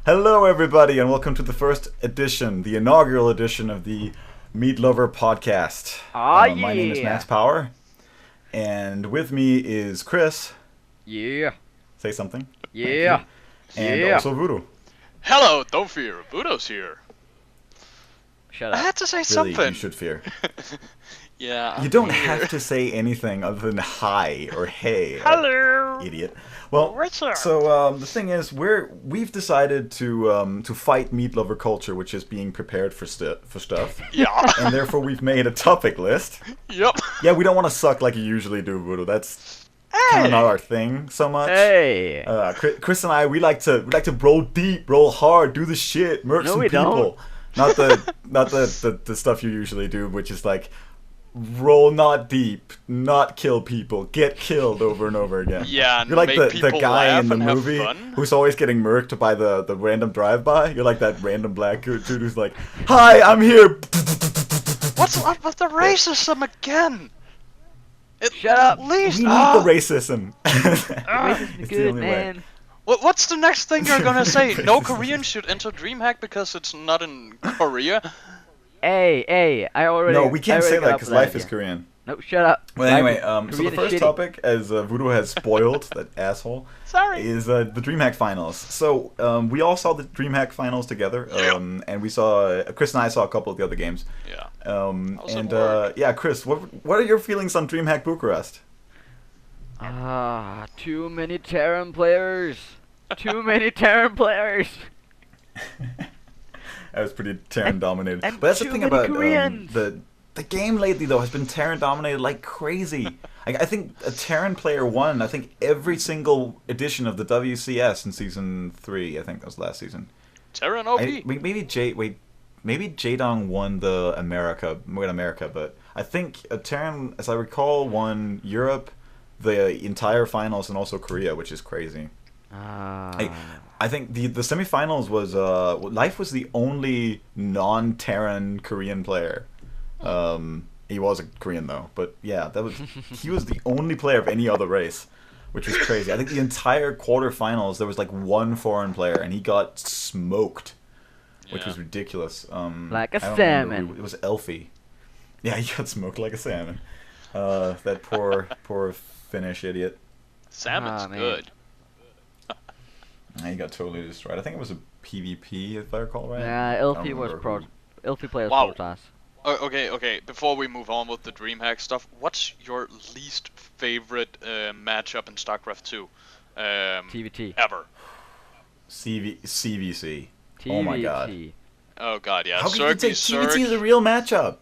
Hello, everybody, and welcome to the first edition, the inaugural edition of the Meat Lover podcast. My name is Max Power, and with me is Chris. Yeah. Say something. Yeah. And Yeah. also Voodoo. Hello, don't fear, Budo's here. Shut I up. had to say Really, something. you should fear. Yeah. You don't have to say anything other than hi or hey. Hello. Idiot. Well, What's up? so the thing is, we've decided to fight meat lover culture, which is being prepared for stuff, Yeah. and therefore we've made a topic list. Yep. Yeah, we don't want to suck like you usually do, Voodoo. That's kind of not our thing so much. Hey. Chris and I, we like to roll deep, roll hard, do the shit, murk No, some we people. don't. Not the stuff you usually do, which is like roll not deep, not kill people, get killed over and over again. Yeah, and You're like make the people guy laugh in the and have movie fun. who's always getting murked by the random drive-by. You're like that random black dude who's like, "Hi, I'm here." What's up with the racism again? Shut up. At least. We need the racism. Racism It's is the good, only way. man. What's the next thing you're gonna say? No Racism. Koreans should enter Dreamhack because it's not in Korea? Hey, I already. No, we can't I say already that got because up with life that is idea. Korean. No, shut up. Well, Life anyway, is so the Korean is first shitty. topic, as Voodoo has spoiled, that asshole, Sorry. is the Dreamhack finals. So we all saw the Dreamhack finals together, Yeah. and we saw Chris and I saw a couple of the other games. Yeah. was And at work. yeah, Chris, what are your feelings on Dreamhack Bucharest? Too many Terran players. Too many Terran players. That was pretty Terran dominated. and But that's the too thing many about Koreans. the game lately though has been Terran dominated like crazy. I think a Terran player won. I think every single edition of the WCS in season 3. I think that was last season. Terran OP. Maybe Jaedong won the America, but I think a Terran, as I recall, won Europe, the entire finals, and also Korea, which is crazy. I think the semifinals was Life was the only non-Terran Korean player. He was a Korean though, but yeah, he was the only player of any other race, which was crazy. I think the entire quarterfinals there was like one foreign player, and he got smoked, which Yeah. was ridiculous. Like a I don't remember salmon. it was Elfie. Yeah, he got smoked like a salmon. That poor Finnish idiot. Salmon's man. good. He got totally destroyed. I think it was a PvP, if I recall right. Yeah, I don't LP was remember pro. LP players Wow. Protoss. Okay. Before we move on with the Dreamhack stuff, what's your least favorite matchup in StarCraft 2 TVT. ever? CVC. TVT. Oh my god. Oh god, yeah. How can you Zerg take v TVT as a Zerg. real matchup?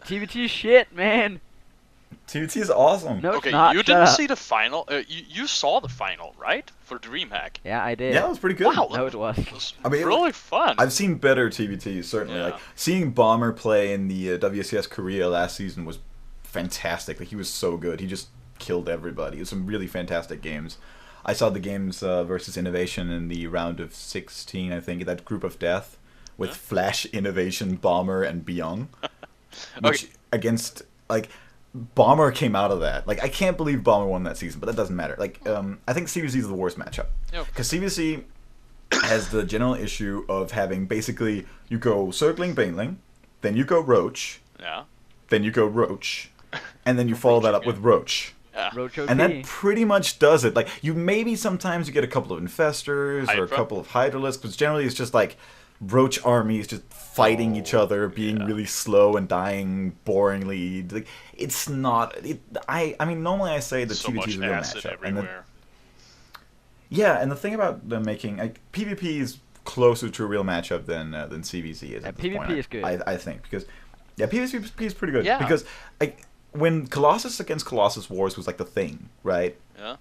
TVT shit, man. TVT is awesome. No, Okay, it's not. you Shut didn't up. see the final. You saw the final, right? For Dreamhack. Yeah, I did. Yeah, it was pretty good. Wow. No, it was. It was I mean, really fun. I've seen better TVTs, certainly. Yeah. Like seeing Bomber play in the WCS Korea last season was fantastic. Like he was so good. He just killed everybody. It was some really fantastic games. I saw the games versus Innovation in the round of 16, I think, that group of death with Flash, Innovation, Bomber, and Byung. Which Okay. against like Bomber came out of that. Like I can't believe Bomber won that season, but that doesn't matter. Like I think CVC is the worst matchup Yeah. because CVC has the general issue of having basically you go circling Baneling, then you go Roach, Yeah. then you go Roach, and then you follow that up with Roach. Yeah. Roach OP. And that pretty much does it. Like you maybe sometimes you get a couple of infestors or a Hydra. couple of Hydralisks, but generally it's just like Roach armies just fighting each other, being really slow and dying boringly. Like it's not. I mean normally I say that So TVT much is a real acid matchup, everywhere. yeah, and the thing about them making PvP is closer to a real matchup than CVC is. At this PvP point, is good. I think because PvP is pretty good Yeah. because like when Colossus against Colossus Wars was like the thing, right? Yeah.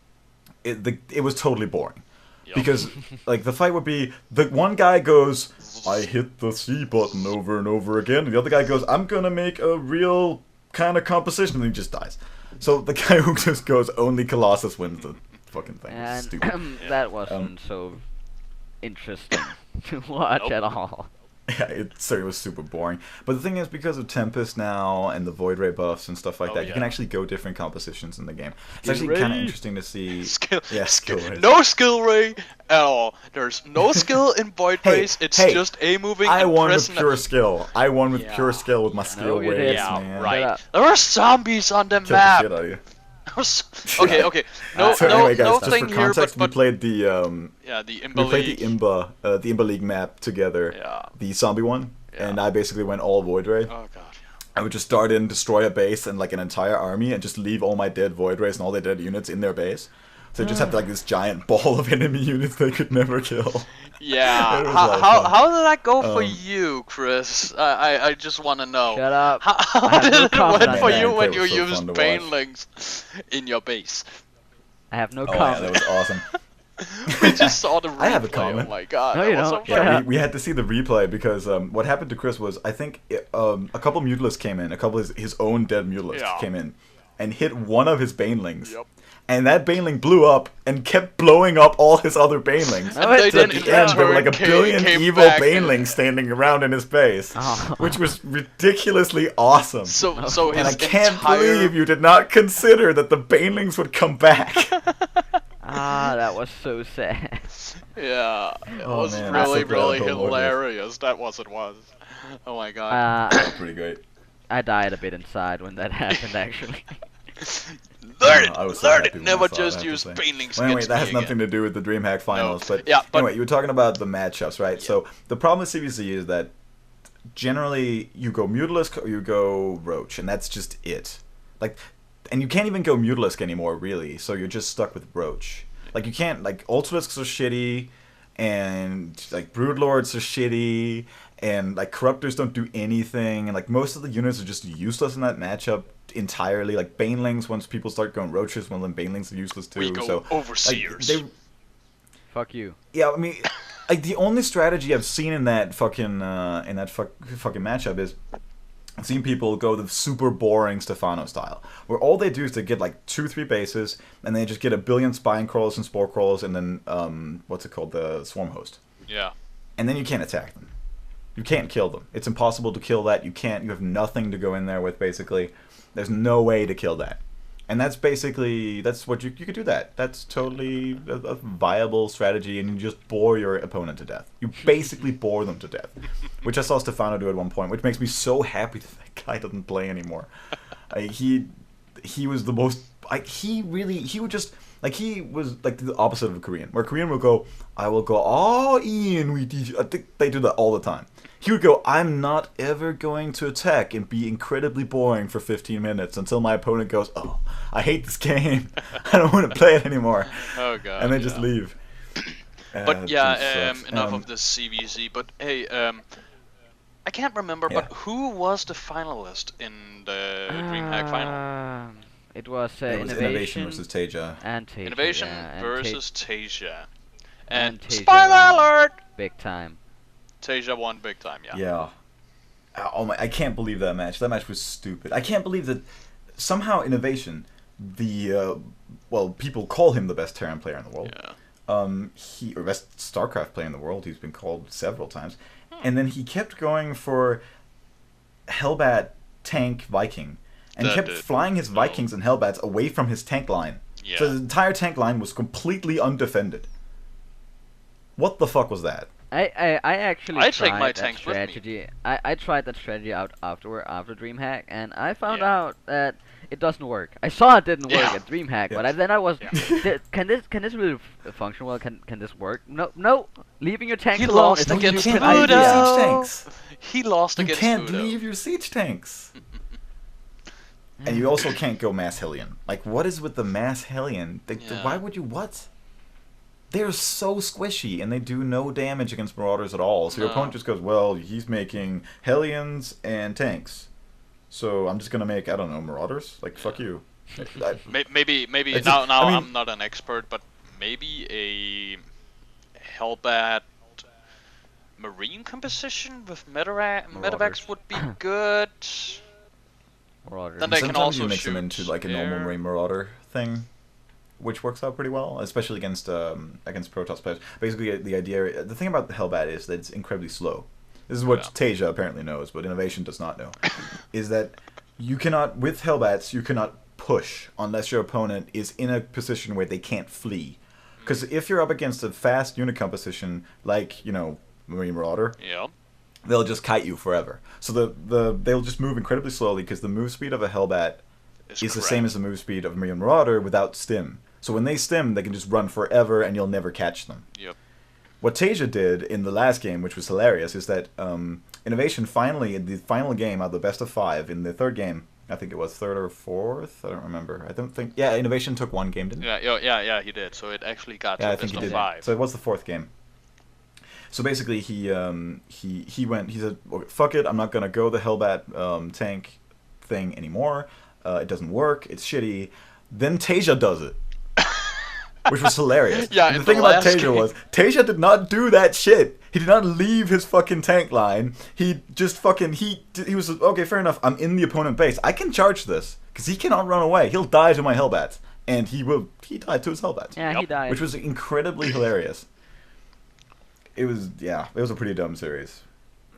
It was totally boring. Yup. Because like the fight would be the one guy goes, I hit the C button over and over again, and the other guy goes, I'm gonna make a real kind of composition, and he just dies. So the guy who just goes only Colossus wins the fucking thing. It's And stupid. that wasn't so interesting to watch Nope. at all. Yeah, it certainly was super boring. But the thing is, because of Tempest now and the Void Ray buffs and stuff like that, you can actually go different compositions in the game. It's actually kind of interesting to see. Skill rays. no skill ray at all. There's no skill in Void Rays. It's just A moving. I and won with pressing pure skill. I won with Yeah. pure skill with my skill you waves, did. Yeah, man. right. There were zombies on the Killed the map. shit out of you. Okay. No, So no, anyway, guys, no just thing for here, context, but we played the yeah, the Imba we played League. the Imba League map together. Yeah. The zombie one, Yeah. and I basically went all Void Ray. Oh god. I would just start in, destroy a base and like an entire army, and just leave all my dead Void Rays and all their dead units in their base. So they just have like this giant ball of enemy units they could never kill. Yeah. It was a lot of How fun. how did that go for Um, you, Chris? I just want to know. Shut up. How I have did no it comment went on for that. you when It you was so fun used to watch. Banelings in your base? I have no Oh yeah, comment. that was awesome. We just saw the replay. I have a comment. Oh my god. No, that you was don't. So Shut funny. up. We had to see the replay because what happened to Chris was I think a couple Mutalisks came in, a couple of his own dead Mutalisks Yeah. came in, and hit one of his Banelings. Yep. And that Baneling blew up and kept blowing up all his other Banelings. No, And they it So at didn't the end, there were like a return, billion came evil back and- Banelings standing around in his base, Oh. which was ridiculously awesome. So and I his can't entire believe you did not consider that the Banelings would come back. Ah, that was so sad. Yeah, it Oh, was man, I'm so really, glad really I got Lord Wolf. hilarious. That was it was. Oh my god. Pretty great. I died a bit inside when that happened, actually. Learn I it! was so Learn happy it! when I Never saw it, I just have to use say. Banelings Well, anyway, against that has me nothing again. to do with the DreamHack finals, but Yeah, but- anyway, you were talking about the matchups, right? So the problem with CVC is that generally you go Mutalisk or you go Roach, and that's just it. Like, and you can't even go Mutalisk anymore, really. So you're just stuck with Roach. Like you can't like Ultralisks are shitty, and like Broodlords are shitty, and like Corruptors don't do anything, and like most of the units are just useless in that matchup entirely. Like Banelings, once people start going Roaches, well then Banelings are useless too. We go so Overseers. Like, Fuck you. yeah, I mean, like the only strategy I've seen in that fucking fucking matchup is I've seen people go the super boring Stefano style, where all they do is they get like 2-3 bases, and they just get a billion spine crawlers and spore crawlers, and then what's it called, the swarm host, Yeah. and then you can't attack them. You can't kill them. It's impossible to kill that. You can't. You have nothing to go in there with. Basically, there's no way to kill that. And that's basically, that's what you could do that. That's totally a viable strategy, and you just bore your opponent to death. You basically bore them to death, which I saw Stefano do at one point, which makes me so happy that guy doesn't play anymore. He was the most, he was like the opposite of a Korean, where Korean will go, I will go all in with these. I think they do that all the time. He would go, I'm not ever going to attack, and be incredibly boring for 15 minutes until my opponent goes, oh, I hate this game. I don't want to play it anymore. Oh god. And they just leave. But It yeah, sucks. enough of the CVC. But hey, I can't remember, Yeah. but who was the finalist in the DreamHack final? It was, It was Innovation versus Teja. and Tasia. Innovation yeah, and versus Tasia. And Tasia spoiler won. alert! Big time. Tasia won big time, yeah. Yeah. Oh my! I can't believe that match. That match was stupid. I can't believe that somehow Innovation, the people call him the best Terran player in the world. Yeah. Or best StarCraft player in the world. He's been called several times, and then he kept going for Hellbat tank Viking, and That kept did flying his no. Vikings and Hellbats away from his tank line. Yeah. So the entire tank line was completely undefended. What the fuck was that? I actually I tried take my that tanks with me. strategy. I tried that strategy out after DreamHack, and I found Yeah. out that it doesn't work. I saw it didn't work Yeah. at DreamHack, Yeah. but then I was, Yeah. can this really function well? Can this work? No, leaving your tanks He alone lost is a against stupid leave your idea. siege Fudo. tanks. He lost You against can't Fudo. leave your siege tanks. And you also can't go Mass Hellion. Like, what is with the Mass Hellion? Yeah. Why would you, what? They're so squishy, and they do no damage against Marauders at all. So your No. opponent just goes, well, he's making Hellions and tanks. So I'm just going to make, I don't know, Marauders? Like, fuck you. Maybe It's now just- I mean- I'm not an expert, but maybe a Hellbat Marine composition with medevacs Marauders. would be good. Marauders. Then they can Sometimes also you mix them shoot into, like, a normal air. Marine Marauder thing, which works out pretty well, especially against Protoss players. Basically, the thing about the Hellbat is that it's incredibly slow. this is what Yeah. Tasia apparently knows, but Innovation does not know, is that you cannot, with Hellbats, you cannot push unless your opponent is in a position where they can't flee. Because if you're up against a fast unit composition, like, Marine Marauder, Yeah. they'll just kite you forever. So they'll just move incredibly slowly because the move speed of a Hellbat is the same as the move speed of a Marine Marauder without stim. So when they stim, they can just run forever and you'll never catch them. Yep. What Tasia did in the last game, which was hilarious, is that Innovation finally, in the final game out of the best of 5, in the third game, I think it was third or fourth, I don't remember. I don't think, yeah, Innovation took one game, didn't it? Yeah, he did. So it actually got to Yeah, I best think he of did. 5. So it was the fourth game. So basically, he said, okay, fuck it, I'm not gonna go the Hellbat tank thing anymore. It doesn't work. It's shitty. Then Tasia does it, which was hilarious. Yeah, And in the thing the about last Tasia game. was Tasia did not do that shit. He did not leave his fucking tank line. He just fucking he was okay. Fair enough. I'm in the opponent base. I can charge this because he cannot run away. He'll die to my Hellbats, and he died to his Hellbats. Yeah, he Yep. died. Which was incredibly hilarious. It was a pretty dumb series.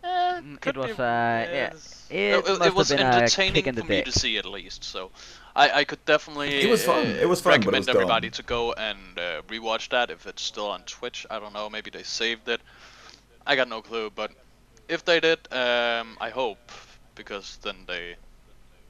It was yeah. It It was must have been a entertaining kick in the for me dick. to see at least. So I could definitely It was fun. It was fun, but it recommend was dumb. everybody to go and rewatch that if it's still on Twitch. I don't know, maybe they saved it. I got no clue, but if they did, I hope, because then they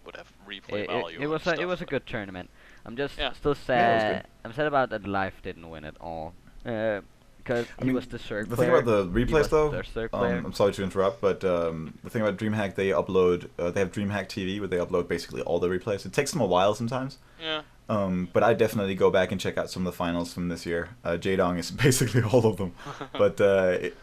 would have replay value. It was and it was a stuff. good tournament. I'm just Yeah. still Yeah, it was sad. good. I'm sad about that Life didn't win at all. Because I he mean, was the Zerg The player. thing about the He replays, was though, the Zerg player. I'm sorry to interrupt, but the thing about Dreamhack, they upload, they have Dreamhack TV where they upload basically all the replays. It takes them a while sometimes, Yeah. but I definitely go back and check out some of the finals from this year. Jaedong is basically all of them, but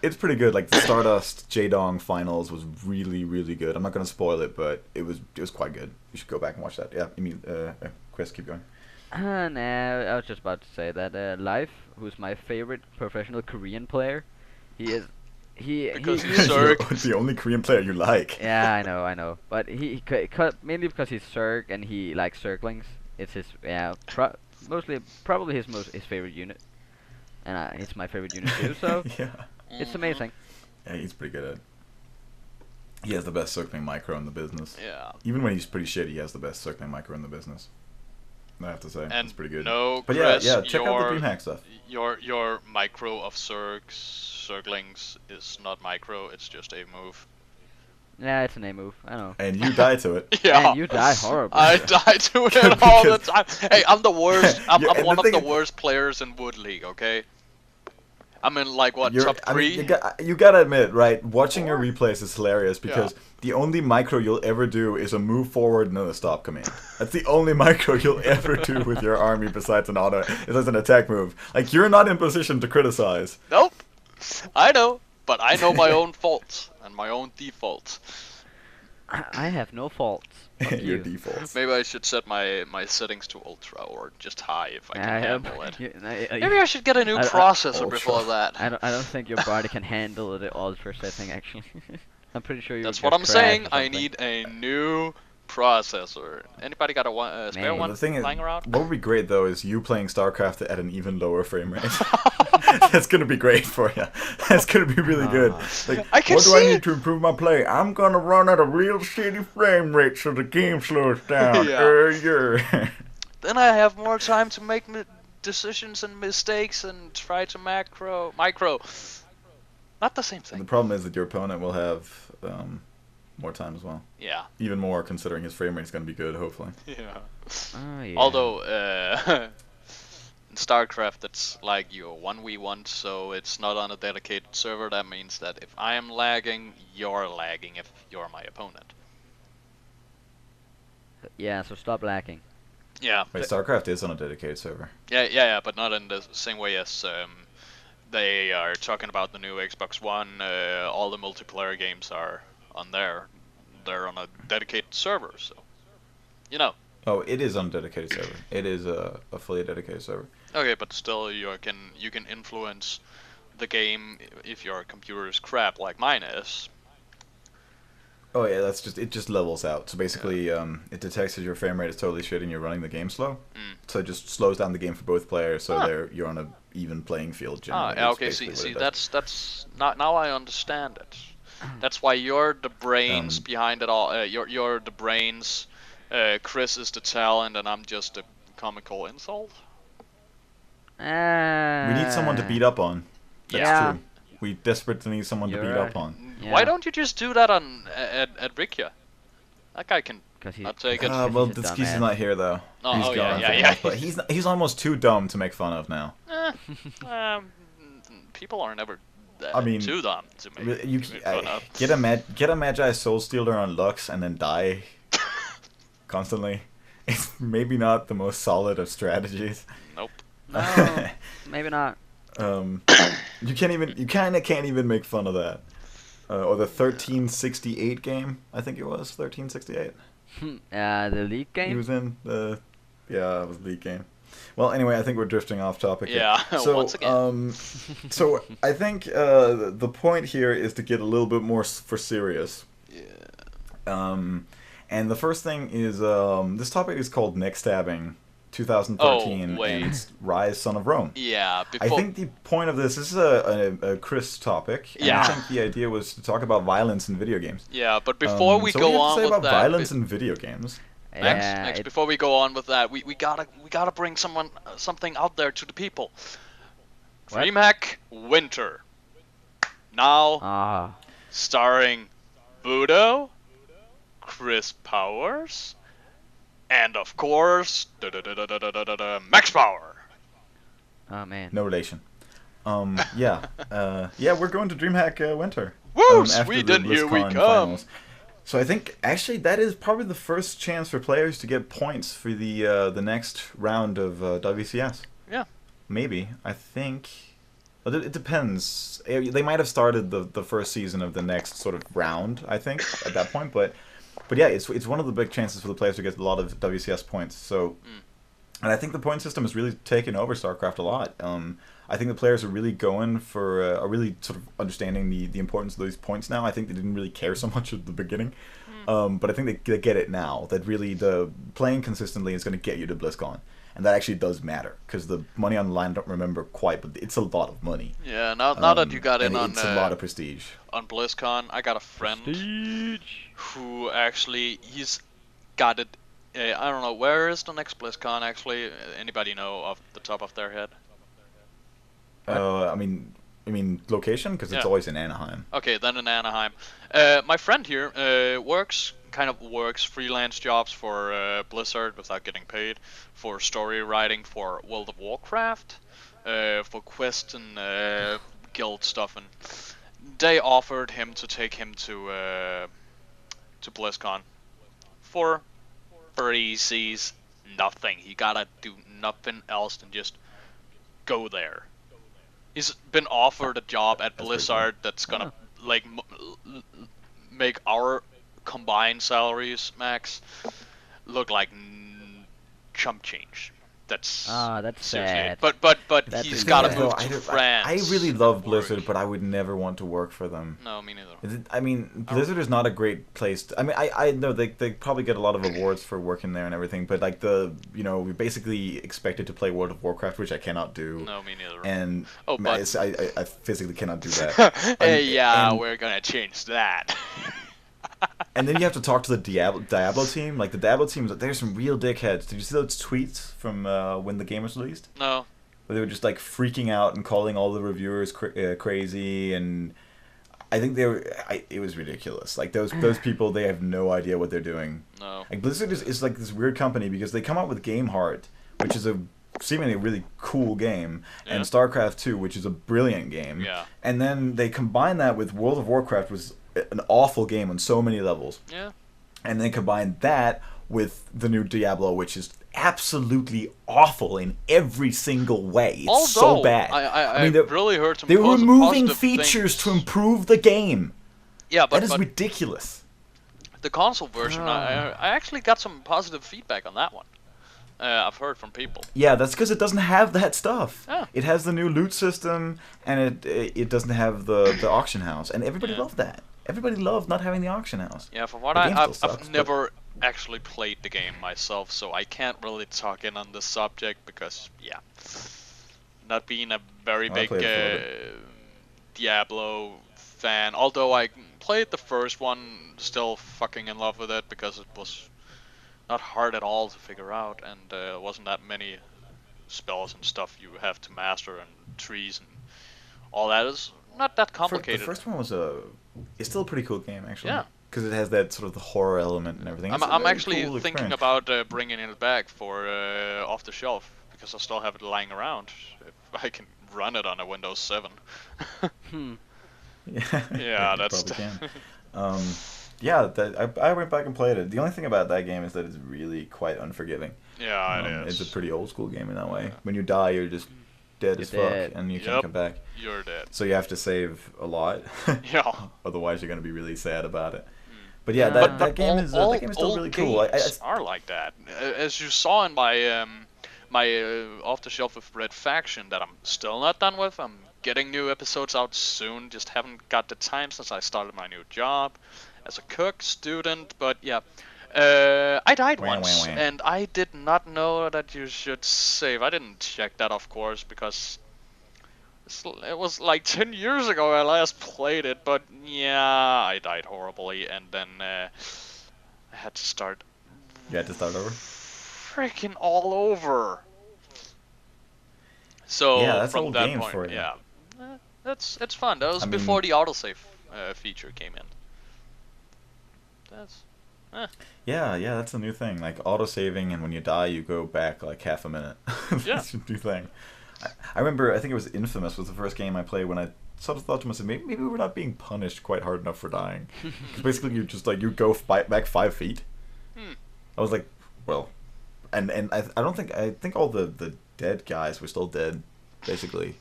it's pretty good. Like the Stardust Jaedong finals was really, really good. I'm not gonna spoil it, but it was quite good. You should go back and watch that. Yeah, Chris, keep going. No, I was just about to say that Life, who's my favorite professional Korean player, he Because he, he's Zerg. The only Korean player you like. Yeah, I know. But mainly because he's Zerg and he likes Zerglings. It's his probably his favorite unit, and it's my favorite unit too. So Yeah. it's Mhm. amazing. Yeah, he's pretty good at it. He has the best circling micro in the business. Yeah. Even when he's pretty shit, he has the best circling micro in the business. I have to say, And it's pretty good. no, But Chris, yeah, check out the your- Dreamhack stuff. Your micro of Zerglings is not micro, it's just a move. Yeah, it's an A move. I know. And you die to it. Yeah. And you die horribly. I die to it all the Because- time. Hey, I'm the worst. I'm Yeah, and one the of the thing- worst players in Wood League, okay? I'm in like what, You're- top I 3? mean, you gotta admit, right? Watching your replays is hilarious because the only micro you'll ever do is a move forward and then a stop command. That's the only micro you'll ever do with your army besides an attack move. Like you're not in position to criticize. Nope. I know, but I know my own faults and my own defaults. I have no faults. Fuck Your you. defaults. Maybe I should set my settings to ultra or just high if I can handle it. Maybe I should get a new I- processor Ultra. before that. I don't think your body can handle the ultra setting actually. I'm pretty sure you. That's would what just I'm crash saying. or I something. need a new processor. Anybody got a spare Man. one The thing is, lying around? what would be great though is you playing StarCraft at an even lower frame rate. That's gonna be great for you. That's gonna be really good. Like, I can what do I see need it. to improve my play? I'm gonna run at a real shitty frame rate so the game slows down. Yeah. Then I have more time to make decisions and mistakes and try to micro. Not the same And the thing. problem is that your opponent will have more time as well. Yeah. Even more considering his frame rate is gonna be good, hopefully. Yeah. Oh, yeah. Although in StarCraft it's like you're 1v1, so it's not on a dedicated server. That means that if I am lagging, you're lagging if you're my opponent. Yeah, so stop lacking. Yeah. Wait, StarCraft is on a dedicated server. Yeah, but not in the same way as they are talking about the new Xbox One. All the multiplayer games are on there. They're on a dedicated server, so you know. Oh, it is on a dedicated server. It is a fully dedicated server. Okay, but still, you can influence the game if your computer is crap like mine is. Oh yeah, it just levels out. So basically, it detects that your frame rate is totally shit and you're running the game slow. So it just slows down the game for both players, so you're on a even playing field. Ah, Generally. yeah, It's okay. basically what See, it does. that's now I understand it. That's why you're the brains Um, behind it all. You're the brains. Chris is the talent, and I'm just a comical insult. we need someone to beat up on. That's Yeah. Yeah. true. We desperately need someone to You're beat up right. on. Yeah. Why don't you just do that on at Rikia? That guy can. Because I'll take it. Well, he's a Ditsuki's dumbass. not here though. Oh, He's oh, gone. yeah, for yeah, once, but he's almost too dumb to make fun of now. People are never I mean, too dumb to make, You to make fun of. get a Magi Soul Stealer on Lux and then die constantly. It's maybe not the most solid of strategies. Nope. No, maybe not. You kind of can't even make fun of that. Or the 1368 game, I think it was 1368. The league game. He was in the it was the league game. Well, anyway, I think we're drifting off topic here. Yeah, So, once again. so I think the point here is to get a little bit more for serious. Yeah. And the first thing is this topic is called Neck Stabbing 2013 Oh, wait. and it's Rise Son of Rome. Yeah. I think the point of this is a Chris topic. And Yeah. I think the idea was to talk about violence in video games. Yeah, but before we so go what do you have on to say with about that, violence in video games? Max, before we go on with that, we gotta bring something out there to the people. What? Dreamhack Winter. Now starring Budo, Chris Powers, and of course Max Power. Oh man. No relation. Yeah, we're going to DreamHack Winter. Woo! After Sweden, the here we BlizzCon come. finals. So I think actually that is probably the first chance for players to get points for the next round of WCS. Yeah. Maybe. I think. Well, it depends. They might have started the first season of the next sort of round, I think, at that point. But yeah, it's one of the big chances for the players to get a lot of WCS points. So, and I think the point system has really taken over StarCraft a lot. I think the players are really going for, are really sort of understanding the importance of these points now. I think they didn't really care so much at the beginning. But I think they get it now, that really the playing consistently is going to get you to BlizzCon. And that actually does matter, because the money on the line, I don't remember quite, but it's a lot of money. Yeah, now that you got in on it's a lot of prestige. on BlizzCon, I got a friend who actually, he's got it, I don't know, where is the next BlizzCon actually? Anybody know off the top of their head? I mean location, because it's Yeah. always in Anaheim. Okay, then in Anaheim. My friend here works freelance jobs for Blizzard without getting paid, for story writing for World of Warcraft, for quest and guild stuff, and they offered him to take him to BlizzCon for he sees nothing. He gotta do nothing else than just go there. He's been offered a job at Blizzard that's gonna like make our combined salaries, Max, look like chump change. That's that's seriously sad. But That's he's sad. gotta Yeah, move though, to France. I really love work. Blizzard, but I would never want to work for them. No, me neither. I mean, Blizzard is not a great place. I mean, I know they probably get a lot of awards for working there and everything, but like we're basically expected to play World of Warcraft, which I cannot do. No, me neither. And but I physically cannot do that. And- we're gonna change that. And then you have to talk to the Diablo team. Like the Diablo team, there's some real dickheads. Did you see those tweets from when the game was released? No. Where they were just like freaking out and calling all the reviewers crazy, and I think it was ridiculous. Like those people, they have no idea what they're doing. No. Like Blizzard is like this weird company because they come out with Game Heart, which is a seemingly really cool game, and StarCraft 2, which is a brilliant game. Yeah. And then they combine that with World of Warcraft, which was an awful game on so many levels. Yeah. And then combine that with the new Diablo, which is absolutely awful in every single way. It's so bad. I mean, really heard some they're removing positive features things. to improve the game. Yeah, but That is ridiculous. the console version, I actually got some positive feedback on that one. I've heard from people. Yeah, that's because it doesn't have that stuff. Oh. It has the new loot system, and it doesn't have the auction house, and everybody loved that. Everybody loved not having the auction house. Yeah, from what The game still I've sucks, never actually played the game myself, so I can't really talk in on this subject because, not being a very I big played it for a Diablo fan. Although I played the first one, still fucking in love with it because it was not hard at all to figure out, and wasn't that many spells and stuff you have to master, and trees and all that is not that The complicated. first one was it's still a pretty cool game actually. Yeah. Because it has that sort of the horror element and everything. I'm actually thinking about bringing it back for off the shelf because I still have it lying around. If I can run it on a Windows 7. Yeah, that's. Probably can. Yeah, I went back and played it. The only thing about that game is that it's really quite unforgiving. Yeah, it is. It's a pretty old school game in that way. When you die, you're just dead as fuck, and you can't come back. You're dead. So you have to save a lot. Yeah. Otherwise, you're gonna be really sad about it. But yeah, that game is still really cool. Games are like that. As you saw in my off the shelf with Red Faction that I'm still not done with. I'm getting new episodes out soon. Just haven't got the time since I started my new job as a cook student. But yeah, I died once, and I did not know that you should save. I didn't check that, of course, because it was like 10 years ago I last played it, but yeah, I died horribly, and then I had to start. You had to start over? Freaking all over. So yeah, that's from old that games point, for you. yeah, it's fun. That was before the autosave feature came in. That's. Yeah, that's a new thing. Like autosaving, and when you die, you go back like half a minute. That's a new thing. I remember, I think it was Infamous was the first game I played when I sort of thought to myself, maybe we're not being punished quite hard enough for dying. Because basically you just like, you go back 5 feet. I was like, well, and I think all the dead guys were still dead, basically.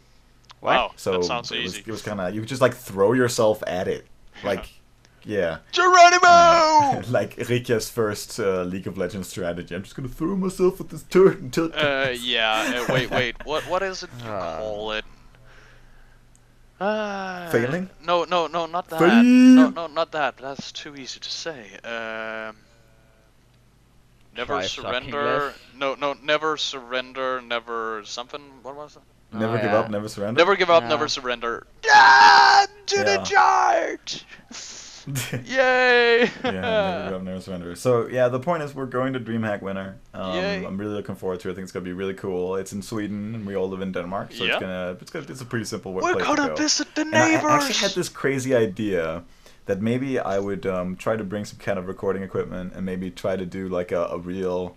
Wow, so that sounds easy. It was kind of, you could just like throw yourself at it. Like, yeah. Geronimo! Like Rika's first League of Legends strategy. I'm just gonna throw myself at this turret until. Yeah. Wait. What is it you call it? Failing? No, not that. Fail! No, not that. That's too easy to say. Never Try surrender. No, never surrender. Never something. What was it? Never give up, never surrender. Never give up, never surrender. To the charge! Yay! Yeah, never give up, never surrender. So yeah, the point is we're going to Dreamhack Winter. Yay. I'm really looking forward to it. I think it's gonna be really cool. It's in Sweden, and we all live in Denmark, so it's a pretty simple place to go. We're gonna visit the And neighbors. I actually had this crazy idea that maybe I would try to bring some kind of recording equipment and maybe try to do like a real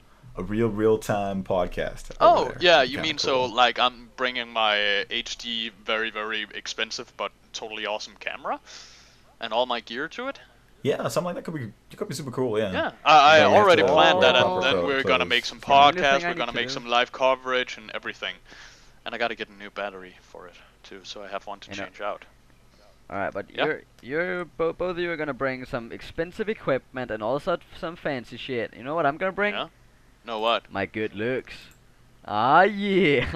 time podcast. Oh there. yeah, That'd be you kinda mean cool. so like I'm bringing my HD very expensive but totally awesome camera and all my gear to it? Yeah, something like that could be super cool. Yeah. Yeah, I Yeah, you have already to, planned that, proper and then we're clothes. gonna make some The only podcasts. thing I We're need gonna to make do- some live coverage and everything. And I gotta get a new battery for it too, so I have one to You know- change out. Alright, but Yeah. you're both of you are gonna bring some expensive equipment and also some fancy shit. You know what I'm gonna bring? Yeah. No what? My good looks. Ah yeah.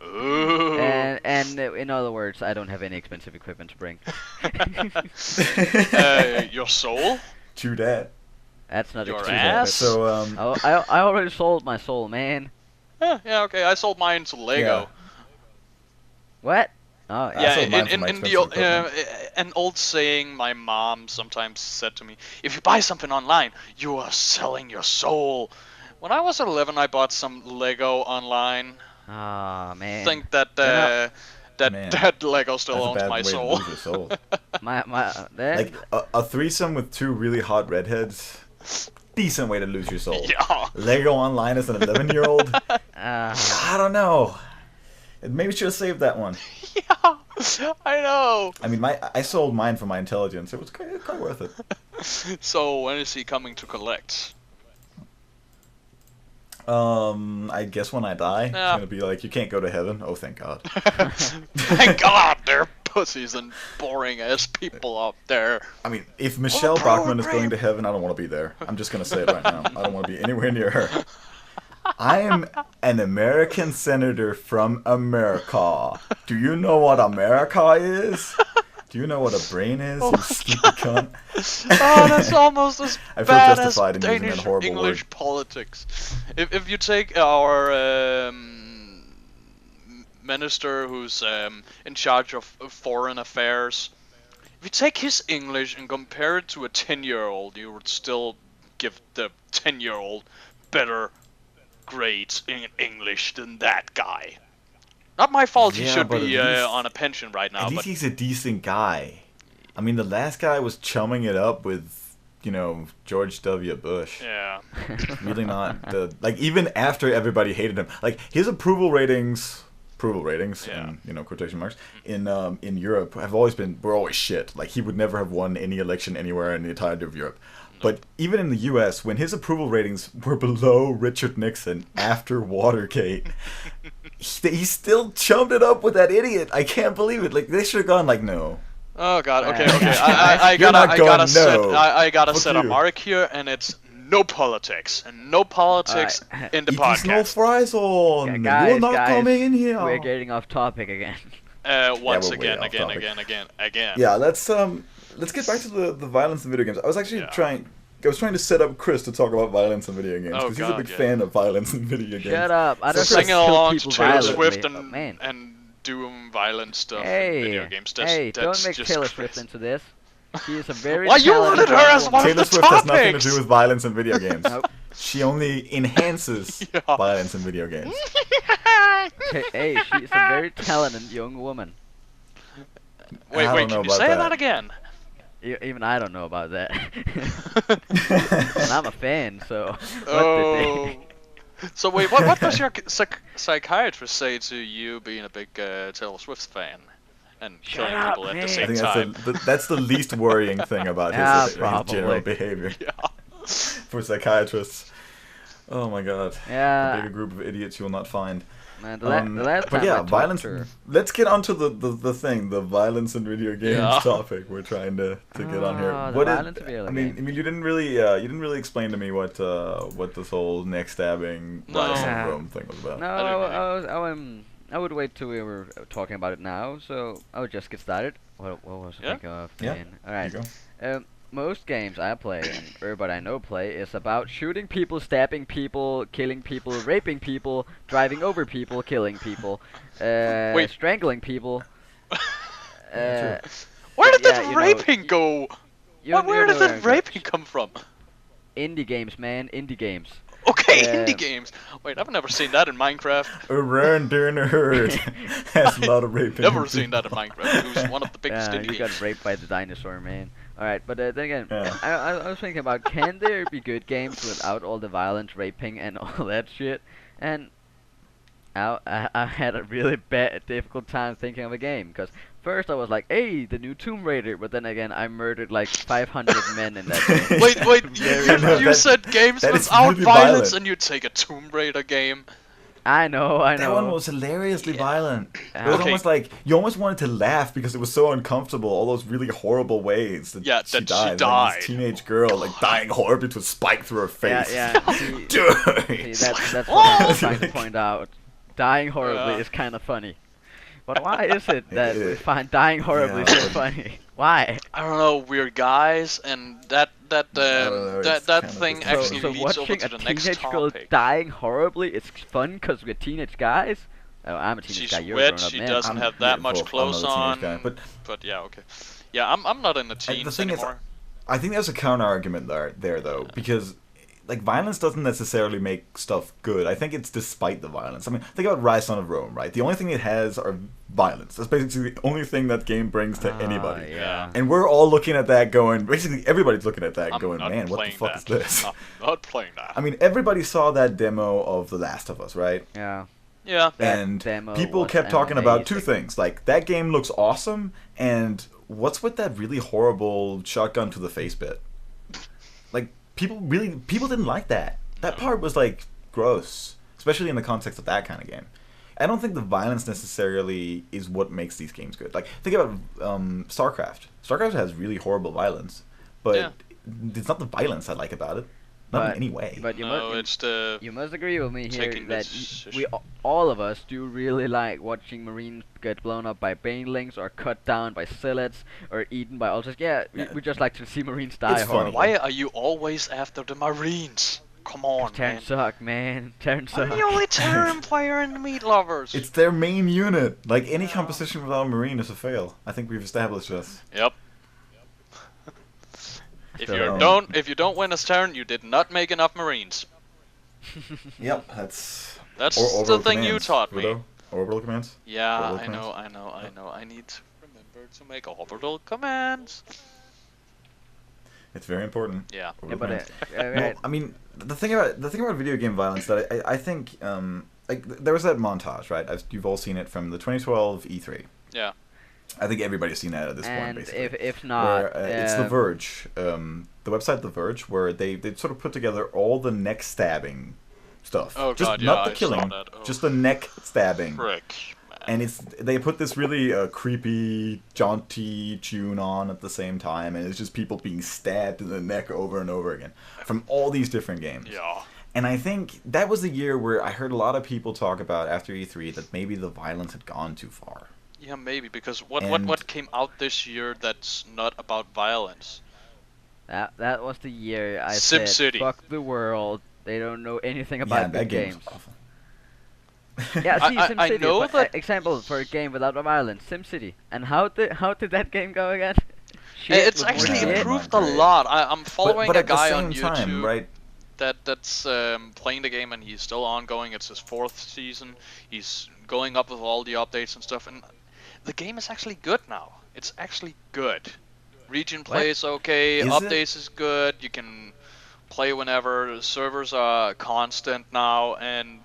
Ooh. and in other words, I don't have any expensive equipment to bring. Your soul? True that. That's not Your expensive. ass? So Oh, I already sold my soul, man. Yeah, okay. I sold mine to Lego. Yeah. What? Oh I Yeah, sold mine for my in the expensive old, equipment. an old saying my mom sometimes said to me, if you buy something online, you are selling your soul. When I was 11, I bought some Lego online. Ah man. Think that Man. that Lego still That's a owns bad my way to soul. lose your soul. my that, Like a threesome with 2 really hot redheads. Decent way to lose your soul. Yeah. Lego Online as an 11-year-old. I don't know. Maybe should have saved that one. Yeah, I know. I mean, I sold mine for my intelligence. It was quite worth it. So when is he coming to collect? I guess when I die, it's Yeah. gonna be like, you can't go to heaven. Oh, thank God. Thank God, they're pussies and boring ass people out there. I mean, if Michelle Bachmann is going to heaven, I don't want to be there. I'm just gonna say it right now. I don't want to be anywhere near her. I am an American senator from America. Do you know what America is? Do you know what a brain is, you stupid cunt? Oh, that's almost as I feel bad justified as in using that Danish horrible English word. politics. If you take our minister who's in charge of foreign affairs, If you take his English and compare it to a 10-year-old, you would still give the 10-year-old better grades in English than that guy. Not my fault he Yeah, should but be at least- on a pension right now, At least but he's a decent guy. I mean, the last guy was chumming it up with, George W. Bush. yeah. Really not the like even after everybody hated him. Like his approval ratings, Yeah. in quotation marks in Europe were always shit. Like he would never have won any election anywhere in the entirety of Europe. But even in the U.S., when his approval ratings were below Richard Nixon after Watergate, he still chummed it up with that idiot. I can't believe it. Like they should have gone like no. Oh god, okay. I You're not gotta going, no. I gotta Fuck set a you. mark here, and it's no politics and no politics in the Eat these no podcast. fries on. Yeah, You're guys, not coming in here. We're getting off topic again. Once we're way again, off again, topic. again. Yeah, let's get back to the violence in video games. I was actually trying to set up Chris to talk about violence in video games Oh, because he's a God, big yeah. fan of violence in video games. Shut up! I don't Singing kill along to people Taylor violently, Swift but man. and doing violent stuff in Hey, video games. hey! Don't That's make just Taylor crazy. Swift into this. She is a very Why you talented wanted her as woman. one of Taylor the Swift has nothing to topics. do with violence in video games. Nope. She only enhances Yeah. violence in video games. Hey, she's a very talented young woman. I Wait, don't know can you about say that. that again? Even I don't know about that. And I'm a fan, so what Oh. did So wait, what does your psychiatrist say to you being a big Taylor Swift fan and Shut killing up, people at man. the I same think time? that's the least worrying thing about Yeah, his general probably. behavior Yeah. for psychiatrists. Oh my god. they? Yeah, A bigger group of idiots you will not find. man. The last but time yeah, I talked violence. to her. Let's get onto the violence in video games Yeah. topic we're trying to get on here. Ah, the What violence in video I mean, games. you didn't really explain to me what this whole neck stabbing No. rise Yeah. on Rome thing was about. No, I don't I would wait till we were talking about it now, so I would just get started. What was I Yeah. thinking of? Yeah. Man? There Alright. you go. Most games I play and everybody I know play is about shooting people, stabbing people, killing people, raping people, driving over people, killing people, Wait. strangling people. Yeah, Where did yeah, that you know, raping go? Where did that raping come from? Indie games, man, indie games. Okay, Yeah. indie games. Wait, I've never seen that in Minecraft. Around during a herd has a lot of raping. Never seen that in Minecraft. Who's one of the biggest Yeah, indie you games. got raped by the dinosaur, man. Alright, but then again, Yeah. I was thinking about, can there be good games without all the violence, raping, and all that shit? And I had a really difficult time thinking of a game, because first I was like, hey, the new Tomb Raider, but then again, I murdered like 500 men in that game. Wait, I know, you that- said games that is without really violence violent. and you take a Tomb Raider game? I know. That one was hilariously violent. It was Okay. almost like you almost wanted to laugh because it was so uncomfortable. All those really horrible ways that Yeah, she that she died. Like, died. this teenage girl like dying horribly to a spike through her face. Yeah, see, Dude. that's what I was trying to Like- point out. Dying horribly Yeah. is kind of funny. But why is it that we Yeah. find dying horribly Yeah, so funny? Why? I don't know, weird guys, and that know, it's that kind of thing just- actually So leads over watching to a the next teenage girl topic. dying horribly is fun because we're teenage guys? Oh, I'm a teenage She's guy, you're a wet, grown-up she man. doesn't I'm- have that yeah, much well, I'm clothes not a on. teenage guy, but yeah, okay. Yeah, I'm not in the teens thing is, anymore. I think there's a counter argument there though, because like violence doesn't necessarily make stuff good. I think it's despite the violence. I mean, think about Rise Son of Rome, right? The only thing it has are violence. That's basically the only thing that game brings to anybody. Yeah. And we're all looking at that going, basically everybody's looking at that I'm going, not man, what the playing fuck that. is this? I'm not playing that. I mean, everybody saw that demo of The Last of Us, right? Yeah. Yeah. That And demo people was kept talking about two amazing. things. Like, that game looks awesome, and what's with that really horrible shotgun to the face bit? Like, people didn't like that. That part was, like, gross. Especially in the context of that kind of game. I don't think the violence necessarily is what makes these games good. Like, think about StarCraft. StarCraft has really horrible violence, but Yeah. it's not the violence I like about it. Not in any way. But you No, must, it's the you must agree with me here taking that decision. we all of us do really like watching Marines get blown up by banelings or cut down by Silets or eaten by ultras. Yeah, we just like to see Marines die It's funny. horribly. Why are you always after the Marines? Come on, Terran man. suck, man. Terran I'm suck. the only Terran player in the Meat Lovers. It's their main unit. Like, any Yeah. composition without a Marine is a fail. I think we've established this. Yep. If Still you hate don't- if you don't win as Terran, you did not make enough Marines. Yep, that's That's or the orbital thing you commands, taught me. Widow. Orbital commands. Yeah, Orbital I commands. know. I need to remember to make orbital commands. It's very important. Yeah. Yeah, Orbital but commands. Well, I mean, the thing about video game violence that I think like there was that montage, right? You've all seen it from the 2012 E3. Yeah. I think everybody's seen that at this point, and basically. if not, Where it's The Verge, the website The Verge, where they sort of put together all the neck stabbing stuff. Oh, just God, not yeah, the I killing, saw that. Oh. just the neck stabbing. Frick, man. And they put this really creepy, jaunty tune on at the same time, and it's just people being stabbed in the neck over and over again from all these different games. Yeah. And I think that was the year where I heard a lot of people talk about after E3 that maybe the violence had gone too far. Yeah, maybe, because what And- came out this year that's not about violence? that was the year I Sim said, City. fuck the world. They don't know anything Yeah, about that good game games. was awful. Yeah, see, I SimCity. know that- Example for a game without violence, SimCity. And how did that game go again? Shit, It's with more actually shit? improved Not a great. lot. I'm following but a at the guy same on YouTube time, right? that's playing the game, and he's still ongoing. It's his 4th season. He's going up with all the updates and stuff, and the game is actually good now. It's actually good. Region play is okay. Is it? Updates is good. You can play whenever. The servers are constant now, and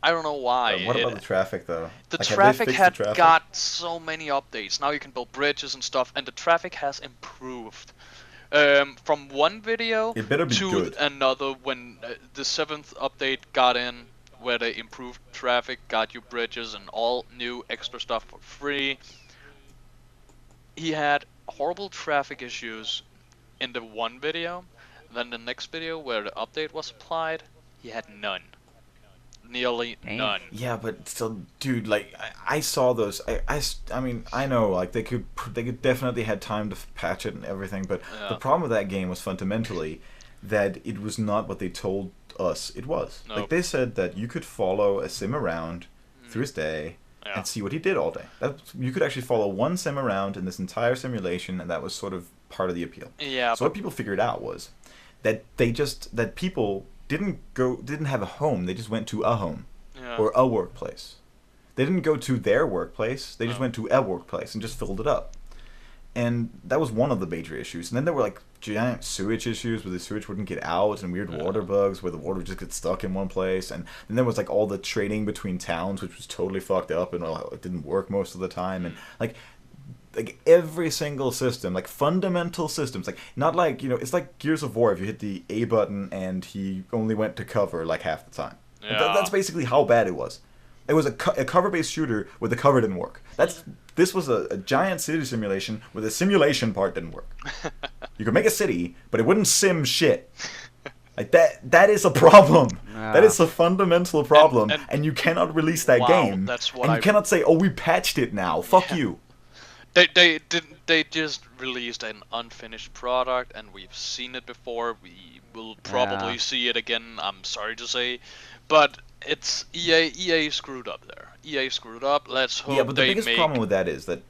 I don't know why. What about the traffic, though? The Like, have they traffic fixed had the traffic? got so many updates. Now you can build bridges and stuff, and the traffic has improved. From one video It better be to good. another, when the 7th update got in, where they improved traffic, got you bridges and all new extra stuff for free. He had horrible traffic issues in the one video. Then the next video, where the update was applied, he had none. Nearly Damn. none. Yeah, but still, dude, like I saw those. I mean, I know, like they could definitely had time to patch it and everything, but Yeah. the problem with that game was fundamentally that it was not what they told us it was. Like Nope. they said that you could follow a sim around through his day Yeah. and see what he did all day. You could actually follow one sim around in this entire simulation, and that was sort of part of the appeal. Yeah, So what people figured out was that that people didn't have a home. They just went to a home yeah. or a workplace. They didn't go to their workplace. They just No. went to a workplace and just filled it up. And that was one of the major issues. And then there were like giant sewage issues where the sewage wouldn't get out, and weird water bugs where the water would just get stuck in one place. And then there was like all the trading between towns, which was totally fucked up and it didn't work most of the time. And like every single system, like fundamental systems, like not like, it's like Gears of War if you hit the A button and he only went to cover like half the time. Yeah. That's basically how bad it was. It was a cover-based shooter where the cover didn't work. This was a giant city simulation where the simulation part didn't work. You could make a city, but it wouldn't sim shit. Like that is a problem. Yeah. That is a fundamental problem, And- and you cannot release that Wow, game. that's what and you I- cannot say, "Oh, we patched it now. Fuck Yeah. you." They just released an unfinished product, and we've seen it before. We will probably Yeah. see it again. I'm sorry to say, but it's EA. EA screwed up there. EA screwed up. Let's hope Yeah, but the they biggest make problem with that is that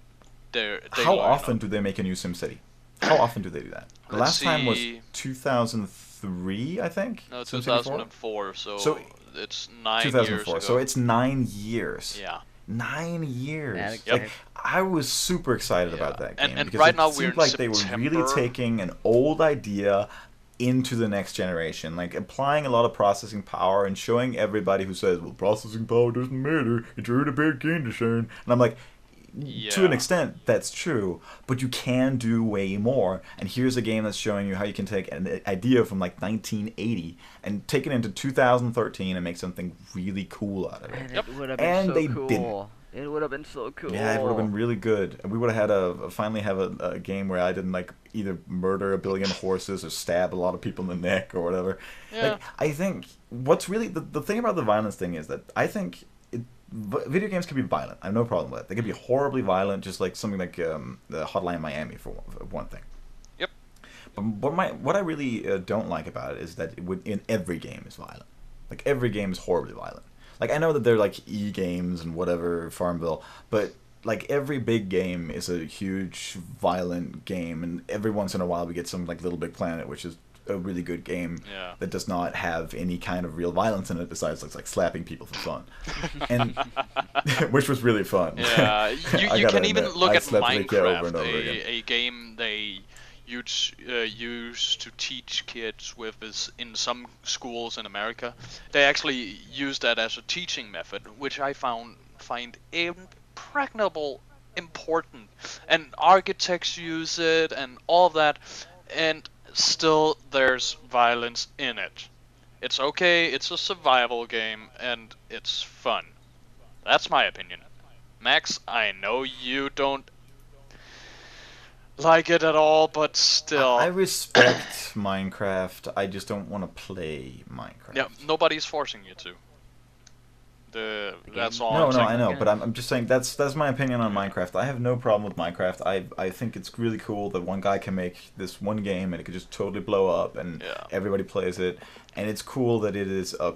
they how learn often up. do they make a new SimCity? How often do they do that? The Let's last time was see. 2003, I think. No, SimCity 2004. So it's 9 years 2004. ago. So it's 9 years. yeah. 9 years. Yeah, Yep. Like, I was super excited about Yeah. that game And because right it now seemed we're in like they were really September. taking an old idea into the next generation, like applying a lot of processing power and showing everybody who says, "Well, processing power doesn't matter. It's already big game design." And I'm like, to an Yeah. extent, that's true, but you can do way more. And here's a game that's showing you how you can take an idea from like 1980 and take it into 2013 and make something really cool out of it. And Yep. it would have been And so they cool. didn't. It would have been so cool. Yeah, it would have been really good. We would have had finally have a game where I didn't like either murder a billion horses or stab a lot of people in the neck or whatever. Yeah. Like, I think what's really the thing about the violence thing is that I think video games can be violent. I have no problem with it. They can be horribly violent, just like something like the Hotline Miami for one thing. Yep. But what I really don't like about it is that in every game is violent. Like every game is horribly violent. Like I know that they're like E games and whatever Farmville, but like every big game is a huge violent game, and every once in a while we get some like Little Big Planet, which is a really good game Yeah. that does not have any kind of real violence in it besides like slapping people for fun, and which was really fun. Yeah, I you gotta can even admit, look I at slept Ricky over and Minecraft, over again. a game they used to teach kids with is in some schools in America. They actually use that as a teaching method, which I find impregnable important. And architects use it and all of that, and still there's violence in it. It's okay, it's a survival game, and it's fun. That's my opinion. Max, I know you don't like it at all, but still. I respect Minecraft. I just don't want to play Minecraft. Yeah, nobody's forcing you to. That's all No, I'm no, saying. I know, Yeah. but I'm just saying that's my opinion on Minecraft. I have no problem with Minecraft. I think it's really cool that one guy can make this one game and it could just totally blow up and Yeah. everybody plays it. And it's cool that it is a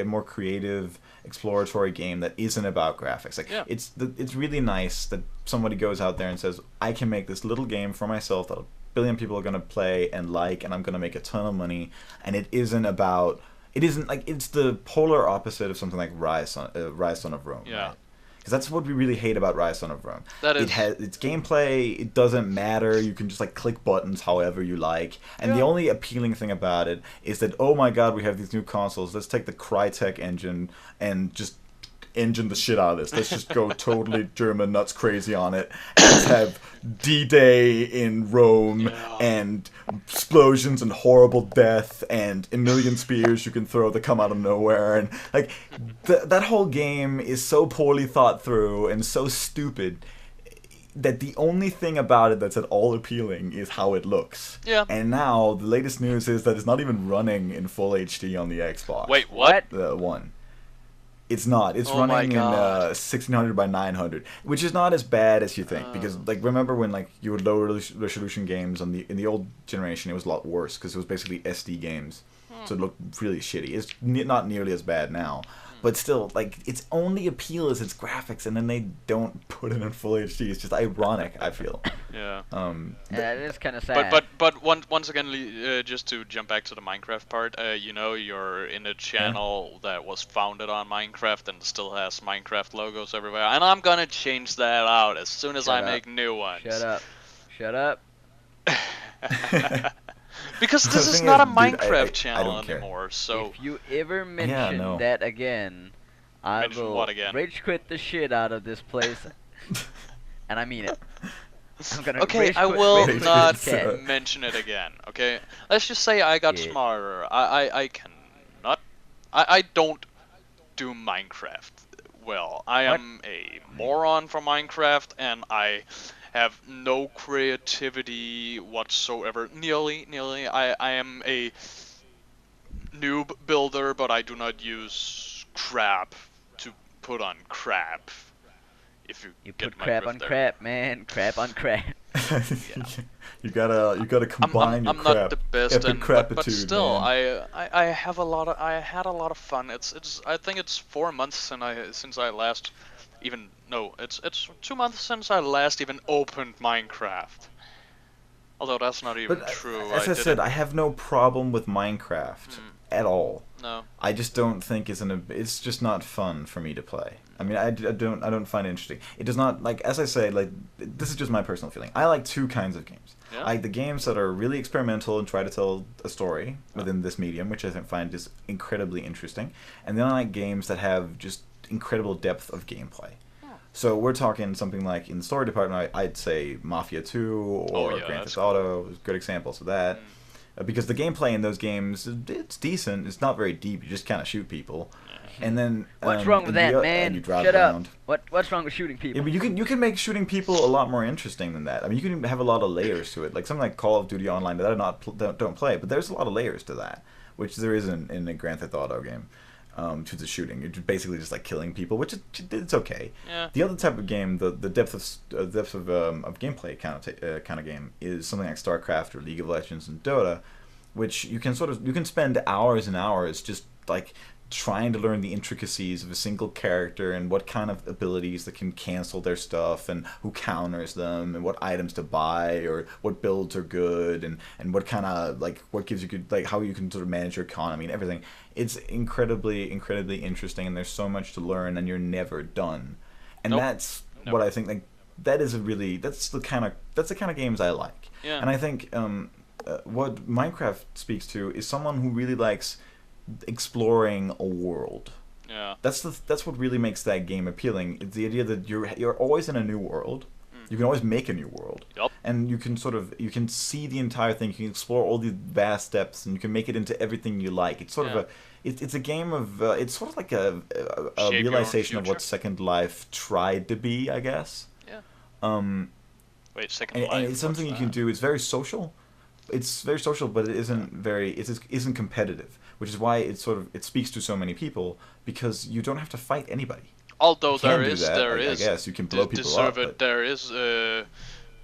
more creative, exploratory game that isn't about graphics. Like Yeah. it's really nice that somebody goes out there and says, I can make this little game for myself that a billion people are gonna play and like, and I'm gonna make a ton of money. And it isn't about. It isn't like it's the polar opposite of something like Rise Son of Rome. Yeah. Because that's what we really hate about Rise Son of Rome. That is- It has its gameplay. It doesn't matter. You can just like click buttons however you like. And the Yeah. only appealing thing about it is that, oh my god, we have these new consoles. Let's take the Crytek engine and just engine the shit out of this. Let's just go totally German nuts crazy on it. And let's have D-Day in Rome Yeah. and explosions and horrible death and a million spears you can throw that come out of nowhere. And like that whole game is so poorly thought through and so stupid that the only thing about it that's at all appealing is how it looks. Yeah. And now the latest news is that it's not even running in full HD on the Xbox. Wait, what? The one. It's not. It's Oh my running in God. 1600 by 900, which is not as bad as you think. Because like remember when like you would lower resolution games on in the old generation, it was a lot worse because it was basically SD games, so it looked really shitty. It's not nearly as bad now, but still like its only appeal is its graphics, and then they don't put it in full HD. It's just ironic. I feel. Yeah. Yeah, it is kind of sad. But once again, just to jump back to the Minecraft part, you know, you're in a channel that was founded on Minecraft and still has Minecraft logos everywhere, and I'm gonna change that out as soon as Shut I up. make new ones. Shut up. Shut up. Because The this is thing not a is, dude, I Minecraft don't channel care. anymore, so If you ever mention no. that again, I Mention will what again? rage quit the shit out of this place. And I mean it. I'm gonna okay, rage I quit- will rage quit not this cat. mention it again. Okay, let's just say I got Yeah. smarter. I cannot. I don't do Minecraft well. I What? am a moron for Minecraft, and I have no creativity whatsoever. Nearly. I am a noob builder, but I do not use crap to put on crap. If you You get put my crap drift on there. crap, man. Crap on crap. You gotta combine your I'm crap. not the best, Epic but crapitude, still, man. I have a lot of I had a lot of fun. It's I think it's 4 months since I last even no it's 2 months since I last even opened Minecraft. Although that's not even But true. as I said, didn't- I have no problem with Minecraft at all. no. I just don't think it's just not fun for me to play. I mean, I don't find it interesting. It does not, like, as I say, like, this is just my personal feeling. I like two kinds of games. Yeah. I like the games that are really experimental and try to tell a story within this medium, which I find is incredibly interesting. And then I like games that have just incredible depth of gameplay. So we're talking something like in the story department, I'd say Mafia 2 or yeah, Grand that's Theft Auto, good examples of that. Because the gameplay in those games, it's decent. It's not very deep. You just kind of shoot people, and then What's wrong with and that, you man? you drive Shut around. up. What's wrong with shooting people? Yeah, but you can make shooting people a lot more interesting than that. I mean, you can have a lot of layers to it, like something like Call of Duty Online that I don't play, but there's a lot of layers to that, which there isn't in a Grand Theft Auto game. To the shooting, you're basically just like killing people, which it's okay. Yeah. The other type of game, the depth of gameplay kind of game is something like StarCraft or League of Legends and Dota, which you can spend hours and hours just like trying to learn the intricacies of a single character and what kind of abilities that can cancel their stuff and who counters them and what items to buy or what builds are good and what kind of like what gives you good like how you can sort of manage your economy and everything. It's incredibly interesting, and there's so much to learn, and you're never done. And Nope. that's Never. what I think like that's the kind of games I like. Yeah. And I think what Minecraft speaks to is someone who really likes exploring a world. Yeah. That's what really makes that game appealing. It's the idea that you're always in a new world. You can always make a new world. Yup. And you can see the entire thing. You can explore all the vast depths, and you can make it into everything you like. It's sort of it's a game of it's sort of like a Shape your own realization of what future. Second Life tried to be, I guess. Yeah. Wait, Second Life. And it's something you what's can that? do. It's very social. It's very social, but it isn't competitive, which is why it speaks to so many people, because you don't have to fight anybody. Although You can there do is, that, there I is. guess you can blow people deserve up, it. but- There is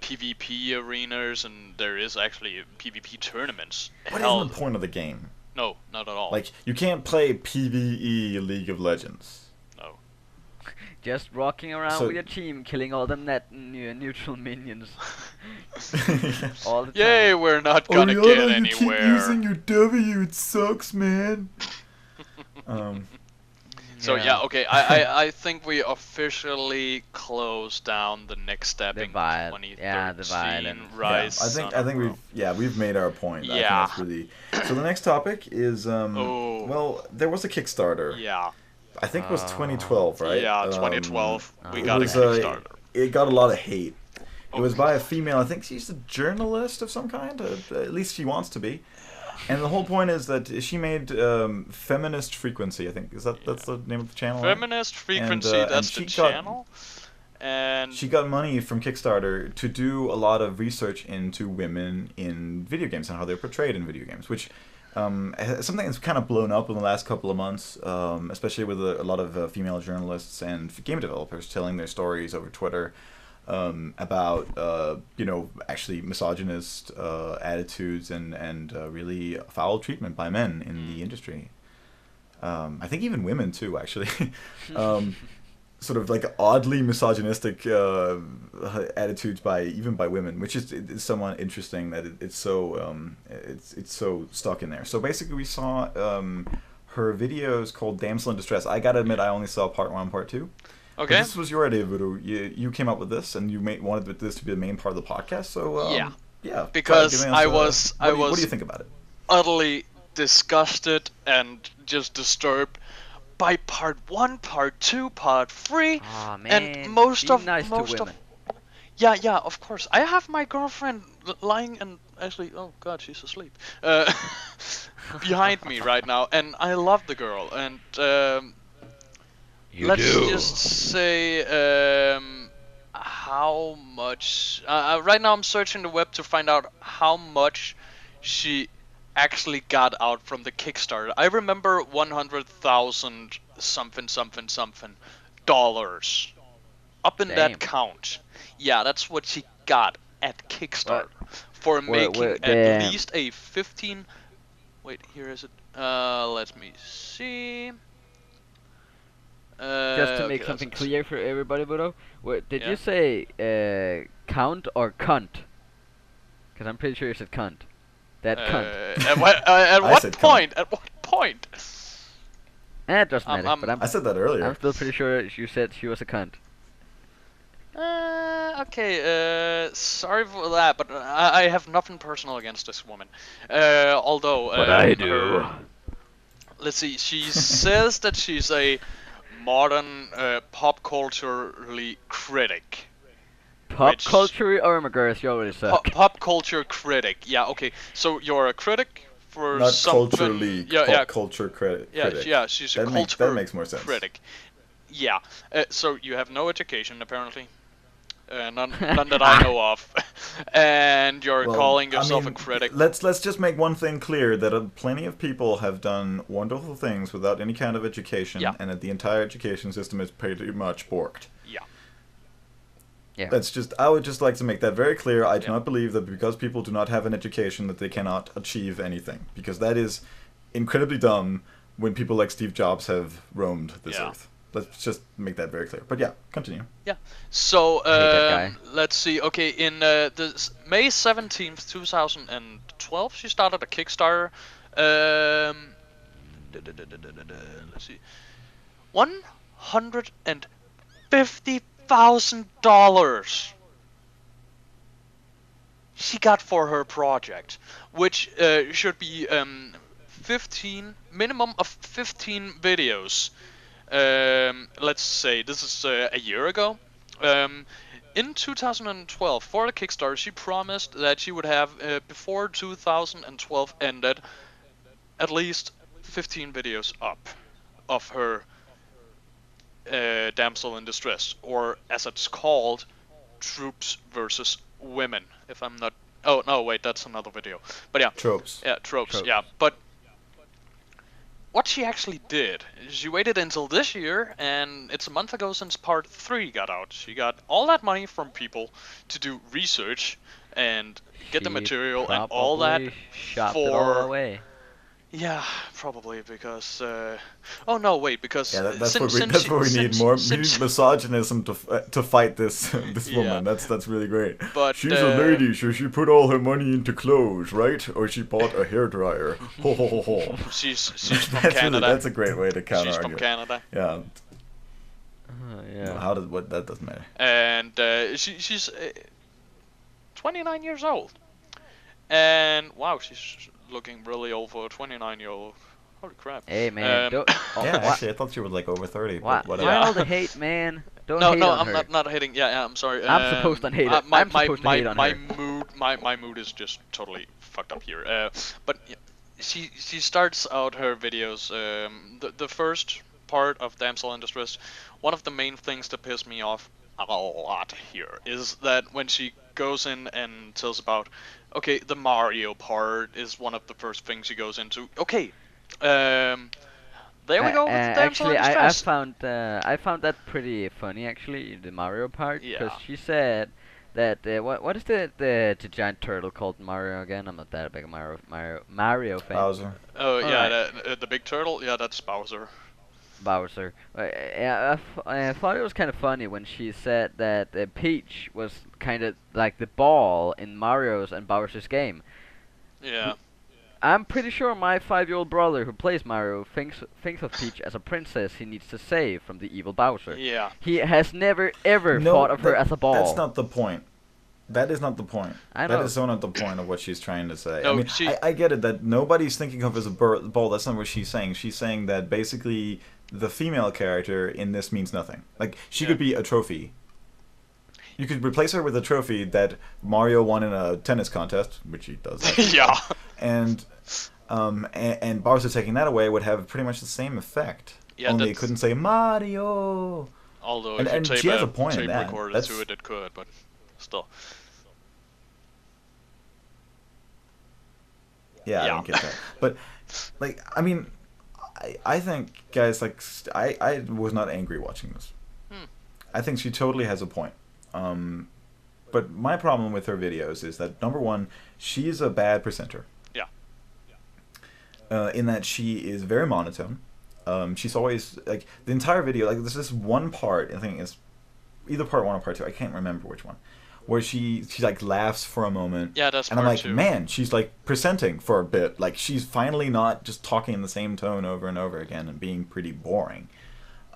PvP arenas, and there is actually PvP tournaments. What Hell, is the point of the game? no, not at all. Like, you can't play PvE League of Legends. no. Just rocking around So- with your team, killing all the neutral minions all the time. Yay, we're not gonna get anywhere. your W. It sucks, man. So yeah, okay. I think we officially close down the next step in viol- 2013 yeah, the violence. Rise. I think we've made our point. I think Yeah. that's really. So the next topic is Oh. well, there was a Kickstarter. Yeah. I think it was 2012, right? Yeah, 2012. We it got a was, Kickstarter. It got a lot of hate. It was by a female. I think she's a journalist of some kind. At least she wants to be. And the whole point is that she made Feminist Frequency. I think that's the name of the channel. right? Feminist Frequency, And that's she the got- channel. And She got money from Kickstarter to do a lot of research into women in video games and how they're portrayed in video games, which something that's kind of blown up in the last couple of months, especially with a lot of female journalists and game developers telling their stories over Twitter about actually misogynist attitudes and really foul treatment by men in the industry. I think even women too, actually. Sort of like oddly misogynistic attitudes by women, which is somewhat interesting that it's so stuck in there. So basically, we saw her videos called "Damsel in Distress." I gotta admit, I only saw part 1 and part 2. okay. This was your idea, Voodoo. You came up with this, and you wanted this to be the main part of the podcast. So yeah. Because give us, I was- What do you think about it? Utterly disgusted and just disturbed by part 1, part 2, part 3, Aw, man. and most Be of nice to most of women. yeah, of course. I have my girlfriend lying and actually, oh god, she's asleep. Behind me right now, and I love the girl. And let's just say how much. Right now, I'm searching the web to find out how much she actually got out from the Kickstarter. I remember 100,000 something dollars. Up in Damn. that count. Yeah, that's what she got at Kickstarter for making at damn. least a 15. Wait, here is it. Let me see. Just to make okay, something that's- clear for everybody, Budo, did Yeah. you say count or cunt? Because I'm pretty sure you said cunt. That cunt. At what, I what said cunt. point? At what point? It doesn't matter, I'm- but I said that earlier. I'm still pretty sure you said she was a cunt. Okay, sorry for that, but I have nothing personal against this woman. Although, But I do. let's see, she says that she's a modern pop culturally critic. Pop Which- culture or my girls, you already suck. Pop culture critic. Yeah, okay. So you're a critic for Not something. culturally, Yeah, culture critic. yeah. She's a That culture makes more sense. critic. Yeah. So you have no education apparently. None that I know of. And you're Well, calling I yourself mean, a critic. Let's just make one thing clear, that plenty of people have done wonderful things without any kind of education, Yeah. and that the entire education system is pretty much borked. Yeah. Yeah. I would just like to make that very clear. I do Yeah. not believe that because people do not have an education that they cannot achieve anything, because that is incredibly dumb. when people like Steve Jobs have roamed this Yeah. earth. Let's just make that very clear. But yeah, continue. Yeah. So hate that guy. let's see. Okay, in May 17th, 2012, she started a Kickstarter. Let's see. $150,000 she got for her project, which should be 15 minimum of 15 videos. Let's say this is a year ago. In 2012, for the Kickstarter, she promised that she would have, before 2012 ended, at least 15 videos up of her damsel in distress, or as it's called, troops versus women. If I'm not. Oh no, wait, that's another video. But yeah. Tropes. Yeah, tropes. Yeah, but what she actually did, she waited until this year, and it's a month ago since part 3 got out. She got all that money from people to do research and get the She material and all that probably shopped it all for. away. Yeah, probably because. Oh no, wait, because Yeah, that's since, what we since that's she- what we need since- more. We since- need misogynism to fight this this Yeah. woman. That's really great. But, She's a lady, so she put all her money into clothes, right? Or she bought a hairdryer. Ho ho ho ho. She's from That's Canada. really, that's a great way to counter She's from argue. Canada, Yeah. Yeah. How does what that doesn't matter. and she's 29 years old, and wow, she's looking really old for a 29-year-old. Holy crap! Hey man, don't. Oh, Yeah, wha- actually, I thought she was like over 30. why, But whatever. why Yeah. all the hate, man? Don't No, hate no, on I'm her. not hating. Yeah, I'm sorry. I'm supposed to hate it. My, I'm supposed to my, hate on my, her. my mood is just totally fucked up here. But yeah, she starts out her videos. The first part of Damsel in Distress. One of the main things that piss me off a lot here is that when she goes in and tells about, okay, the Mario part is one of the first things she goes into. Okay, there we go with Damsel Actually, in I Distress. I found that pretty funny actually, the Mario part, because Yeah. she said that what is the giant turtle called in Mario again? I'm not that big a Mario fan. Bowser. Oh yeah, Alright. the big turtle. Yeah, that's Bowser. Bowser. I thought it was kind of funny when she said that Peach was kind of like the ball in Mario's and Bowser's game. Yeah. I'm pretty sure my 5-year-old brother who plays Mario thinks of Peach as a princess he needs to save from the evil Bowser. Yeah. He has never ever No, thought of her that- as a ball. That's not the point. That is not the point. I That know. is so not the point of what she's trying to say. No, I mean, she- I get it that nobody's thinking of as a ball. That's not what she's saying. She's saying that basically the female character in this means nothing. Like, she Yeah. could be a trophy. You could replace her with a trophy that Mario won in a tennis contest, which he does. Yeah. And Bowser taking that away would have pretty much the same effect. Yeah, Only it that's- couldn't say Mario. Although And- if you and tape she has a a point in tape that. recorder That's- to it, it could, but still. Yeah, I Yeah. don't get that. But, like, I mean, I think, guys, like, I was not angry watching this. Hmm. I think she totally has a point. But my problem with her videos is that, number one, she's a bad presenter. Yeah. In that she is very monotone. She's always, like, the entire video, like, there's this one part, I think it's either part 1 or part 2, I can't remember which one, where she like laughs for a moment. Yeah, that's and I'm part like, 2. man, she's like presenting for a bit. Like, she's finally not just talking in the same tone over and over again and being pretty boring.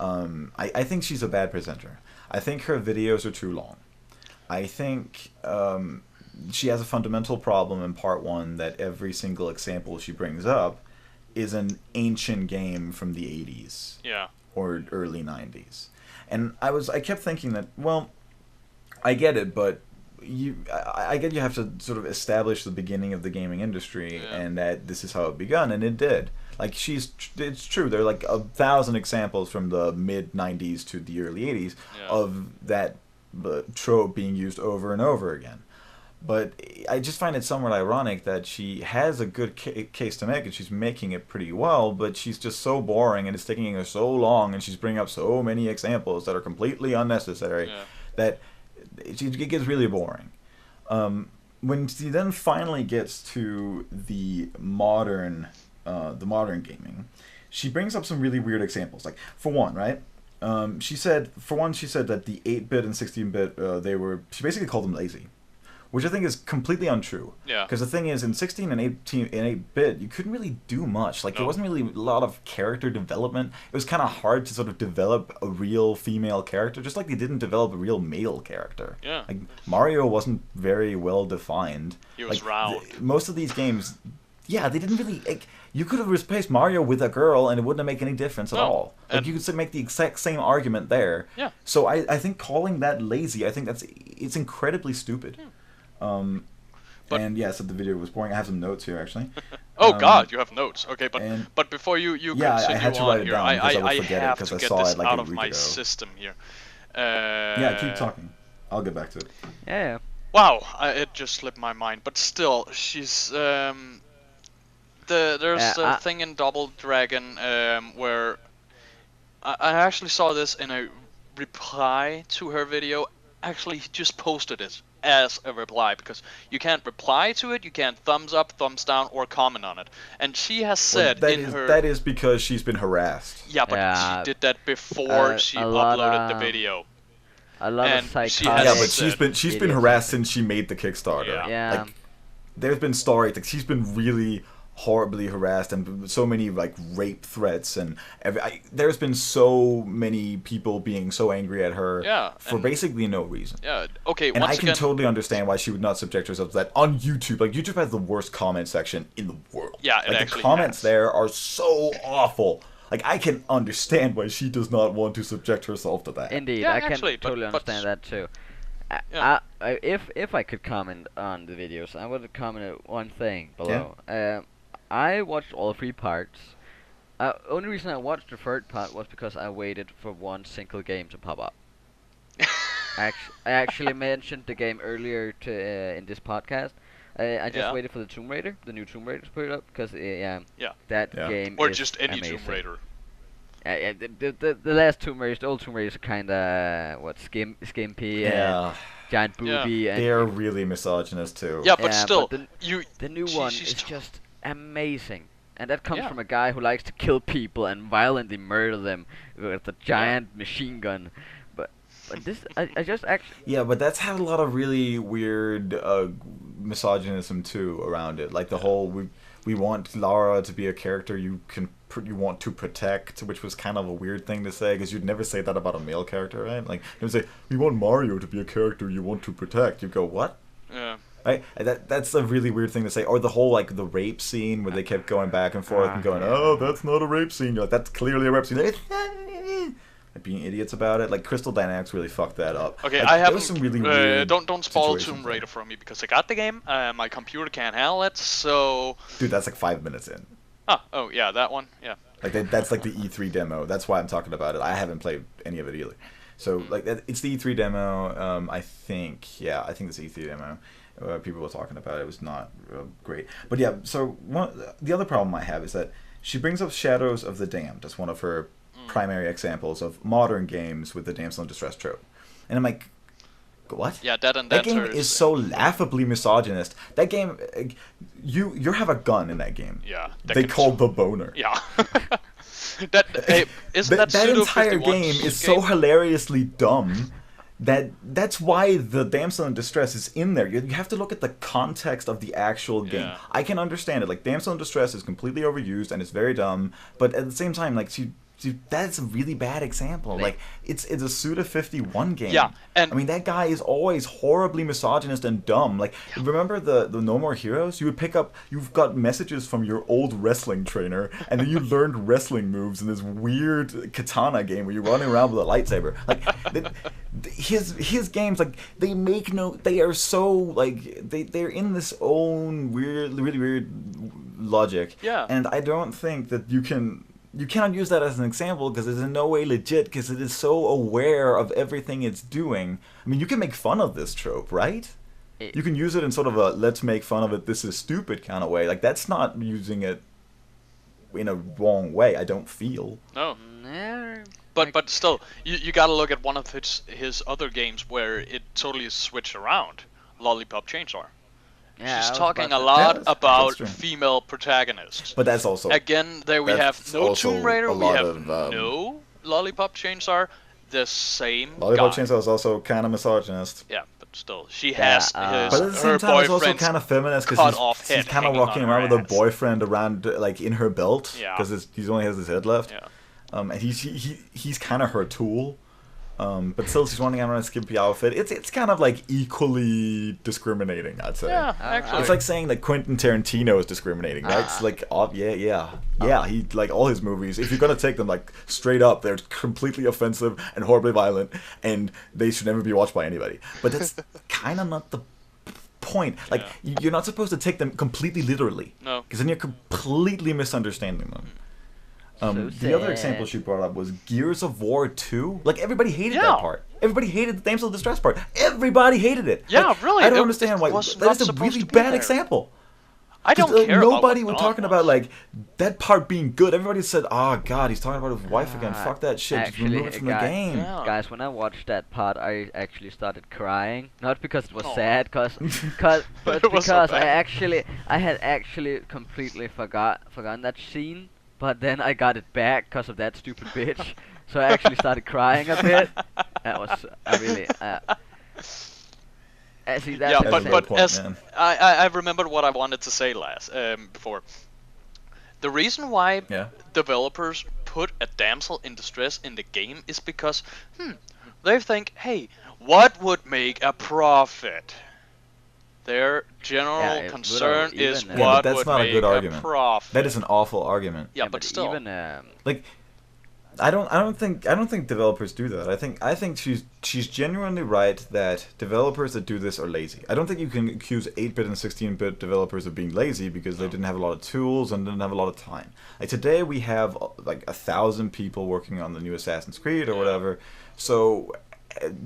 I think she's a bad presenter. I think her videos are too long. I think she has a fundamental problem in part 1 that every single example she brings up is an ancient game from the 80s Yeah. or early 90s. And I kept thinking that, well, I get it, but I get you have to sort of establish the beginning of the gaming industry, Yeah. and that this is how it begun, and it did. Like, it's true. There are like 1,000 examples from the mid 90s to the early 80s Yeah. of that trope being used over and over again. But I just find it somewhat ironic that she has a good case to make, and she's making it pretty well, but she's just so boring, and it's taking her so long, and she's bringing up so many examples that are completely unnecessary Yeah. that it gets really boring. When she then finally gets to the modern gaming, she brings up some really weird examples. Like, for one, right? She said that the 8-bit and 16-bit, she basically called them lazy, which I think is completely untrue. Yeah. Because the thing is, in 16 and 8-bit, you couldn't really do much. Like, there wasn't really a lot of character development. It was kind of hard to sort of develop a real female character, just like they didn't develop a real male character. Yeah. Like, Mario wasn't very well defined. He was like, round. Most of these games, yeah, they didn't really... Like, you could have replaced Mario with a girl and it wouldn't make any difference at all. Like, you could make the exact same argument there. Yeah. So I think calling that lazy, I think it's incredibly stupid. But- And yeah, so the video was boring. I have some notes here actually. Oh God, you have notes. Okay, and- but before you Yeah, I continue had to on write it here, down because I would I forget it have 'cause to I get saw this it like out a of week my ago. system here. Yeah, keep talking. I'll get back to it. Yeah. Wow, it just slipped my mind. But still, she's there's a thing in Double Dragon where I actually saw this in a reply to her video. Actually, he just posted it as a reply because you can't reply to it, you can't thumbs up, thumbs down, or comment on it. And she has said that is because she's been harassed. Yeah, but Yeah, she did that before she a lot uploaded the of- video. A lot And of she psychotic. Yeah, has but she's been idiots. harassed since she made the Kickstarter. Yeah. Yeah. Like, there's been stories like she's been really horribly harassed and so many like rape threats and there's been so many people being so angry at her for basically no reason. Yeah. Okay. And once I can again, totally understand why she would not subject herself to that on YouTube. Like, YouTube has the worst comment section in the world. Yeah, it like actually the comments has. there are so awful. Like, I can understand why she does not want to subject herself to that. Indeed, Yeah, I can actually, totally but- understand that too. Yeah. If I could comment on the videos, I would comment at one thing below. I watched all 3 parts. Only reason I watched the 3rd part was because I waited for one single game to pop up. I actually mentioned the game earlier in this podcast. I just waited for the Tomb Raider, the new Tomb Raider to put it up because that game or is just any amazing. Tomb Raider. The last Tomb Raiders, the old Tomb Raiders, are kind of skimpy, Yeah. giant booby, and They are really misogynist too. Yeah, but still, but you. the new one is just amazing, and that comes Yeah. from a guy who likes to kill people and violently murder them with a giant machine gun. But this, I just actually. Yeah, but that's had a lot of really weird misogynism too around it. Like the whole we want Lara to be a character you want to protect, which was kind of a weird thing to say because you'd never say that about a male character, right? Like you would say we want Mario to be a character you want to protect. You go what? Yeah. Right? That's a really weird thing to say. Or the whole like the rape scene where they kept going back and forth and going, oh, that's not a rape scene. You're like, that's clearly a rape scene. Like, being idiots about it. Like Crystal Dynamics really fucked that up. Okay, like, I there haven't. was some really weird don't spoil situations Tomb there. Raider for me because I got the game. My computer can't handle it, so. Dude, that's like 5 minutes in. Oh yeah, that one. Yeah. Like that's like the E3 demo. That's why I'm talking about it. I haven't played any of it either. So like it's the E3 demo. I think it's the E3 demo. People were talking about it. It was not great. But yeah, so the other problem I have is that she brings up Shadows of the Damned as one of her primary examples of modern games with the damsel in distress trope. And I'm like, what? Yeah, that That game is so laughably misogynist. That game, you have a gun in that game. Yeah. They call the boner. Yeah. Isn't that That Pseudo entire 51's game is so hilariously dumb that's why the damsel in distress is in there. You have to look at the context of the actual game. Yeah. I can understand it. Like damsel in distress is completely overused and it's very dumb, but at the same time, like that's a really bad example. Like it's a Suda 51 game. Yeah, and I mean that guy is always horribly misogynist and dumb. Like remember the No More Heroes? You've got messages from your old wrestling trainer, and then you learned wrestling moves in this weird katana game where you're running around with a lightsaber. Like his games, like they are so like they're in this own really weird logic. Yeah. And I don't think that you cannot use that as an example because it's in no way legit because it is so aware of everything it's doing. I mean, you can make fun of this trope, right? You can use it in sort of a let's make fun of it, this is stupid kind of way. Like, that's not using it in a wrong way, I don't feel. No. Nah, But still, you gotta look at one of his other games where it totally is switched around. Lollipop Chainsaw. Yeah, She's I was talking a about to- lot Yeah, that's about true. female protagonists. But that's also Again, there we That's have no also Tomb Raider, a we lot have of, no Lollipop Chainsaw, the same Lollipop guy. Chainsaw is also kind of misogynist. Yeah, but still, she Yeah, has But at the her same time, it's also boyfriend's kind of feminist cut because off he's head kind of hanging walking on around her with a ass. boyfriend around like in her belt Yeah. because he only has his head left. Yeah. And he's kind of her tool. But still, she's running around in a skimpy outfit. It's kind of like equally discriminating, I'd say. Yeah, Alright. actually. It's like saying that Quentin Tarantino is discriminating, right? It's like, oh, yeah. He like all his movies. If you're gonna take them like straight up, they're completely offensive and horribly violent, and they should never be watched by anybody. But that's kind of not the point. Like, you're not supposed to take them completely literally. No. Because then you're completely misunderstanding them. So The other sad. example she brought up was Gears of War 2. Like, everybody hated Yeah. that part. Everybody hated the damsel in distress part. Everybody hated it. Yeah, Like, really, I don't it understand why. was That not is a supposed really to be bad there. example. I don't 'Cause, care nobody about was what talking Dawn about was. like that part being good. Everybody said, "Oh God, he's talking about his wife again. Ah, Fuck that shit. Just remove it from the guy- game." Yeah. Guys, when I watched that part, I actually started crying. Not because it was Aw. sad, but It was so because bad. I had actually completely forgotten that scene. But then I got it back because of that stupid bitch. So I actually started crying a bit. That was I really. See, that's Yeah, That's a but good but point, as man. I remembered what I wanted to say last before. The reason why Yeah. developers put a damsel in distress in the game is because they think, hey, what would make a profit? Their general Yeah, it concern would is even, Yeah, but what that's would not a make good argument. profit. That is an awful argument. Yeah, but still. even Like, I don't think developers do that. I think she's genuinely right that developers that do this are lazy. I don't think you can accuse 8-bit and 16-bit developers of being lazy because they didn't have a lot of tools and didn't have a lot of time. Like today we have like 1,000 people working on the new Assassin's Creed or whatever. So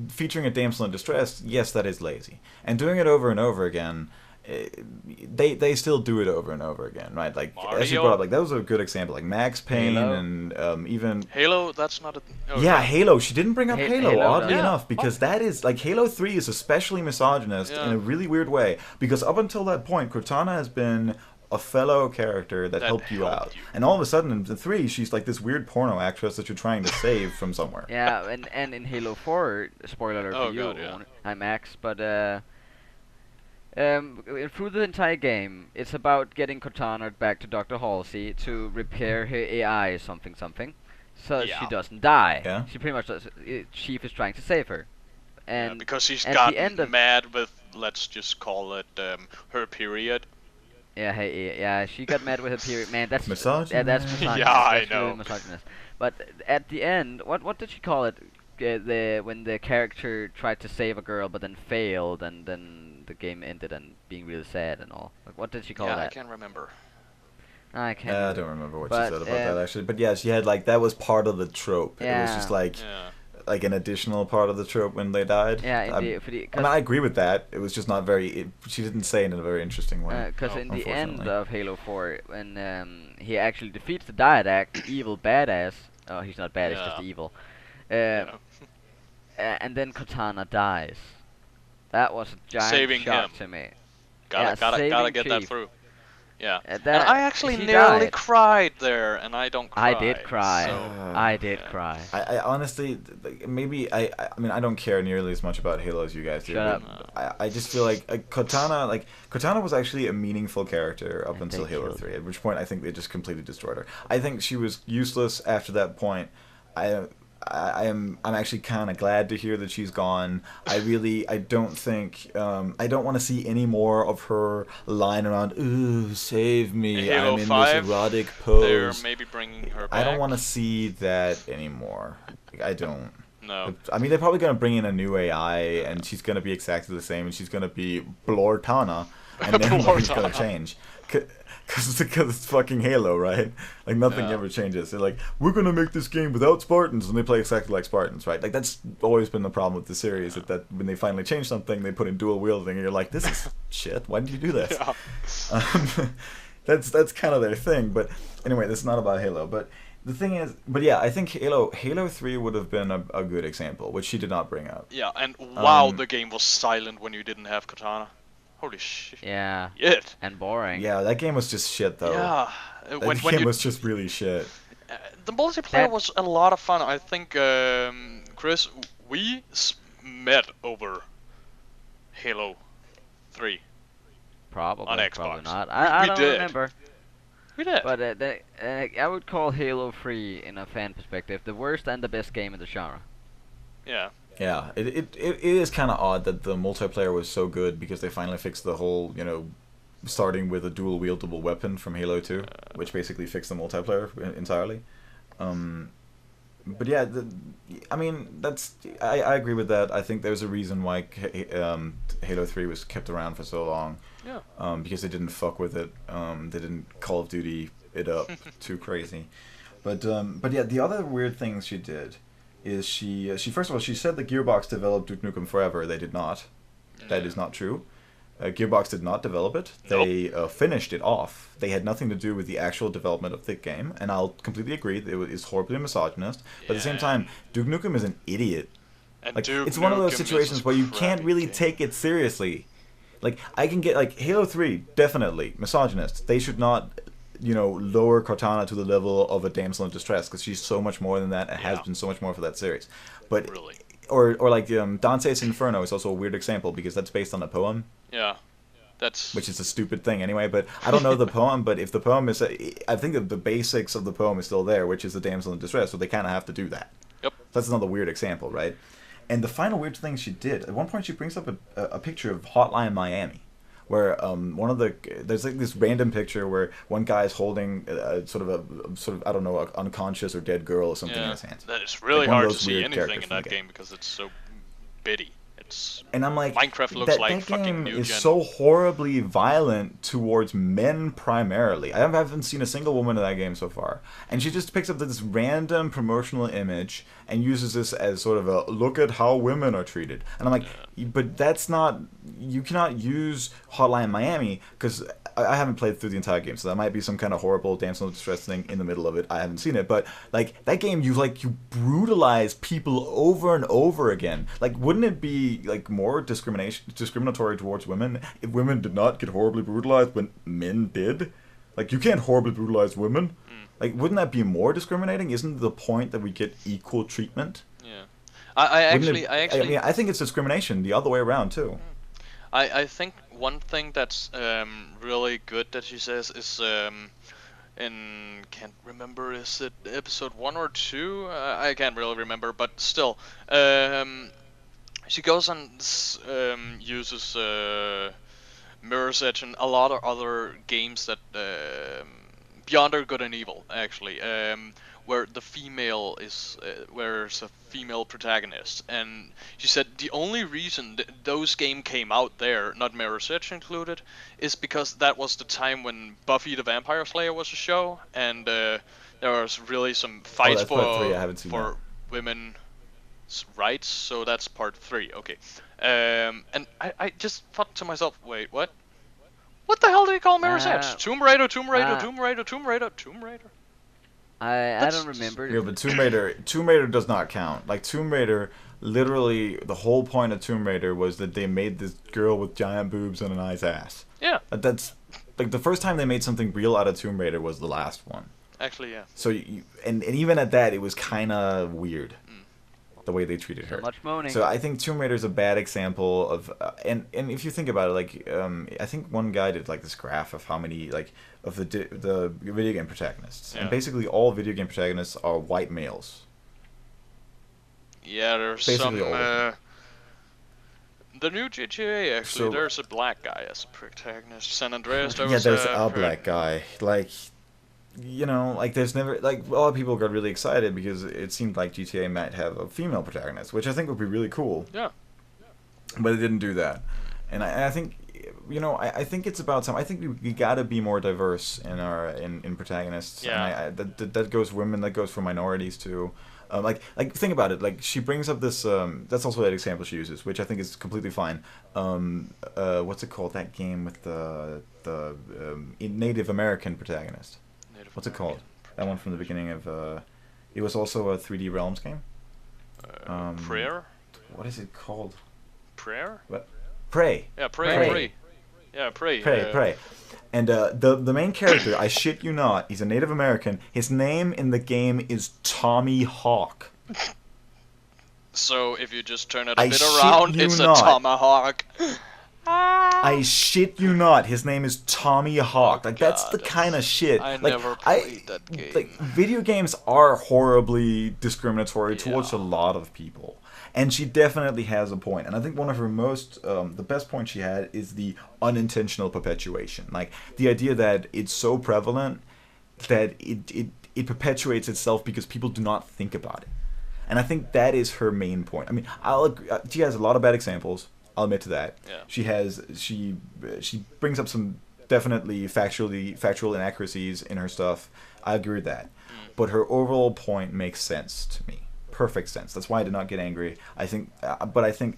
featuring a damsel in distress, yes, that is lazy. And doing it over and over again, they still do it over and over again, right? Like as you Mario? brought up, like that was a good example, like Max Payne Halo? and even Halo, that's not a. Oh, yeah, okay. Halo. She didn't bring up Halo, Halo oddly does. enough, because that is like Halo 3 is especially misogynist Yeah. in a really weird way. Because up until that point, Cortana has been a fellow character that helped you helped out, you. and all of a sudden in the 3, she's like this weird porno actress that you're trying to save from somewhere. Yeah, and in Halo 4, spoiler alert Oh, for you, God, yeah. I'm Max, but through the entire game, it's about getting Cortana back to Dr. Halsey to repair her AI something, so she Yeah. doesn't die. Yeah. She pretty much does. Chief is trying to save her, Yeah, and because she's at gotten the end of mad with, let's just call it her period. yeah, she got mad with her period. Man, that's Misogynist. Yeah, that's misogynist. Yeah, I That's really know. misogynist. But at the end, what did she call it? When the character tried to save a girl but then failed, and then the game ended and being really sad and all. Like, what did she call Yeah, I that? can't remember. I can't. I don't remember what she But, said about that actually, but yeah, she had like that was part of the trope. It was just Yeah. like Yeah. an additional part of the trope when they died. Yeah, in I'm- the, for the, I mean, I agree with that. It was just not very. She didn't say it in a very interesting way. because Oh, in the end unfortunately. of Halo 4, when he actually defeats the Didact, evil badass. Oh, he's not bad. He's just Yeah. evil. Yeah. And then Cortana dies. That was a giant Saving shock him. to me. Gotta saving get that Chief. through. Yeah. That, And I actually she nearly died. cried there, and I don't cry. I did cry. So, I did yeah. cry. I honestly, maybe I mean I don't care nearly as much about Halo as you guys do. Shut but I just feel like Cortana was actually a meaningful character up And until they Halo killed 3. At which point I think they just completely destroyed her. I think she was useless after that point. I'm actually kind of glad to hear that she's gone. I don't think I don't want to see any more of her lying around. Ooh, save me! Halo I'm in 5, this erotic They're pose. maybe bringing her back. I don't want to see that anymore. I don't. No. I mean, they're probably gonna bring in a new AI, and she's gonna be exactly the same, and she's gonna be Blortana, and then nothing's gonna Blortana. change. Because it's fucking Halo, right? Like, nothing Yeah. ever changes. They're like, we're gonna make this game without Spartans, and they play exactly like Spartans, right? Like, that's always been the problem with the series, that when they finally change something, they put in dual wielding, and you're like, this is shit, why did you do this? Yeah. That's kind of their thing, but anyway, that's not about Halo, but the thing is, but yeah, I think Halo 3 would have been a good example, which she did not bring up. Yeah, and wow, Um, the game was silent when you didn't have Katana. Holy shit. Yeah, Yet. and boring. Yeah, that game was just shit though. Yeah. That game was just really shit. The multiplayer That- was a lot of fun. I think, Chris, we met over Halo 3 Probably, on Xbox. probably not. We I don't did. remember. We did. But I would call Halo 3, in a fan perspective, the worst and the best game in the genre. Yeah. Yeah, it is kind of odd that the multiplayer was so good because they finally fixed the whole, starting with a dual wieldable weapon from Halo 2, which basically fixed the multiplayer entirely. But yeah, I mean, I agree with that. I think there's a reason why Halo 3 was kept around for so long. Yeah. Because they didn't fuck with it. They didn't Call of Duty it up too crazy. But yeah, the other weird things she did is she first of all, she said that Gearbox developed Duke Nukem Forever. They did not. That is not true. Gearbox did not develop it. They finished it off. They had nothing to do with the actual development of the game, and I'll completely agree. It is horribly misogynist. But at the same time, Duke Nukem is an idiot. And Like, Duke it's one of those Nukem situations is where you crappy can't really game. take it seriously. Like, I can get, like, Halo 3, definitely, misogynist. They should not, lower Cortana to the level of a damsel in distress, because she's so much more than that, and has been so much more for that series. But, Really. or like, Dante's Inferno is also a weird example, because that's based on a poem, Yeah. That's. which is a stupid thing anyway, but I don't know the poem, but if the poem is, I think that the basics of the poem is still there, which is the damsel in distress, so they kind of have to do that. Yep. That's another weird example, right? And the final weird thing she did, at one point she brings up a picture of Hotline Miami, where there's like this random picture where one guy is holding sort of I don't know, a unconscious or dead girl or something in his hands. That is really Like one of hard to those see weird anything characters in from the that game. game because it's so bitty. It's And I'm like, Minecraft looks like that fucking game new is gen. so horribly violent towards men primarily. I haven't seen a single woman in that game so far. And she just picks up this random promotional image and uses this as sort of a look at how women are treated. And I'm like, but that's not, you cannot use Hotline Miami because I haven't played through the entire game, so that might be some kind of horrible damsel in distress thing in the middle of it. I haven't seen it, but like that game, you brutalize people over and over again. Like, wouldn't it be like more discriminatory towards women if women did not get horribly brutalized when men did? Like, you can't horribly brutalize women. Like, wouldn't that be more discriminating? Isn't the point that we get equal treatment? Yeah. I Wouldn't actually. I mean, I think it's discrimination the other way around too. I think one thing that's really good that she says is can't remember, is it episode 1 or 2? I can't really remember, but still, she goes and uses Mirror's Edge and a lot of other games that Beyond Good and Evil actually, where the female is where's a female protagonist, and she said the only reason those games came out there, not Mirror's Edge included, is because that was the time when Buffy the Vampire Slayer was a show, and there was really some fights that's part 3. I haven't seen for that. women's rights. So that's part 3. Okay, and I just thought to myself, wait, what? What the hell do you call Mirror's Edge? Tomb Raider, Tomb Raider, Tomb Raider, Tomb Raider, Tomb Raider. I don't remember. Yeah, but Tomb Raider does not count. Like, Tomb Raider, literally, the whole point of Tomb Raider was that they made this girl with giant boobs and a nice ass. Yeah. That's, like, the first time they made something real out of Tomb Raider was the last one. Actually, yeah. So, and even at that, it was kind of weird, the way they treated her. So much moaning. So I think Tomb Raider is a bad example of, and if you think about it, like, I think one guy did like this graph of how many of the video game protagonists, and basically all video game protagonists are white males. Yeah, there's Basically all some. of The new GTA actually, So- there's a black guy as a protagonist. San Andreas, there Yeah, was there's a a black guy. Like, like there's never, like, a lot of people got really excited because it seemed like GTA might have a female protagonist, which I think would be really cool. Yeah. But it didn't do that, and I think, I think it's about time. I think we gotta be more diverse in our in protagonists. Yeah. And that goes for women. That goes for minorities too. Like think about it. Like, she brings up this. That's also that example she uses, which I think is completely fine. What's it called? That game with the Native American protagonist. What's it called? That one from the beginning of. It was also a 3D Realms game. Prayer? What is it called? Prayer? What? Prey. Yeah, Prey. Prey. Prey. Yeah, Prey. Prey. And the main character, I shit you not, he's a Native American. His name in the game is Tommy Hawk. So if you just turn it a I bit shit around, you it's not. a tomahawk. I shit you not. His name is Tommy Hawk. Oh, Like that's God, the kind of shit. I like, never played that game. Like video games are horribly discriminatory towards Yeah. a lot of people. And she definitely has a point. And I think one of her most, the best point she had is the unintentional perpetuation. Like the idea that it's so prevalent that it perpetuates itself because people do not think about it. And I think that is her main point. I mean, I'll agree, she has a lot of bad examples. I'll admit to that. Yeah. She brings up some definitely factual inaccuracies in her stuff. I agree with that. But her overall point makes sense to me. Perfect sense. That's why I did not get angry. I think at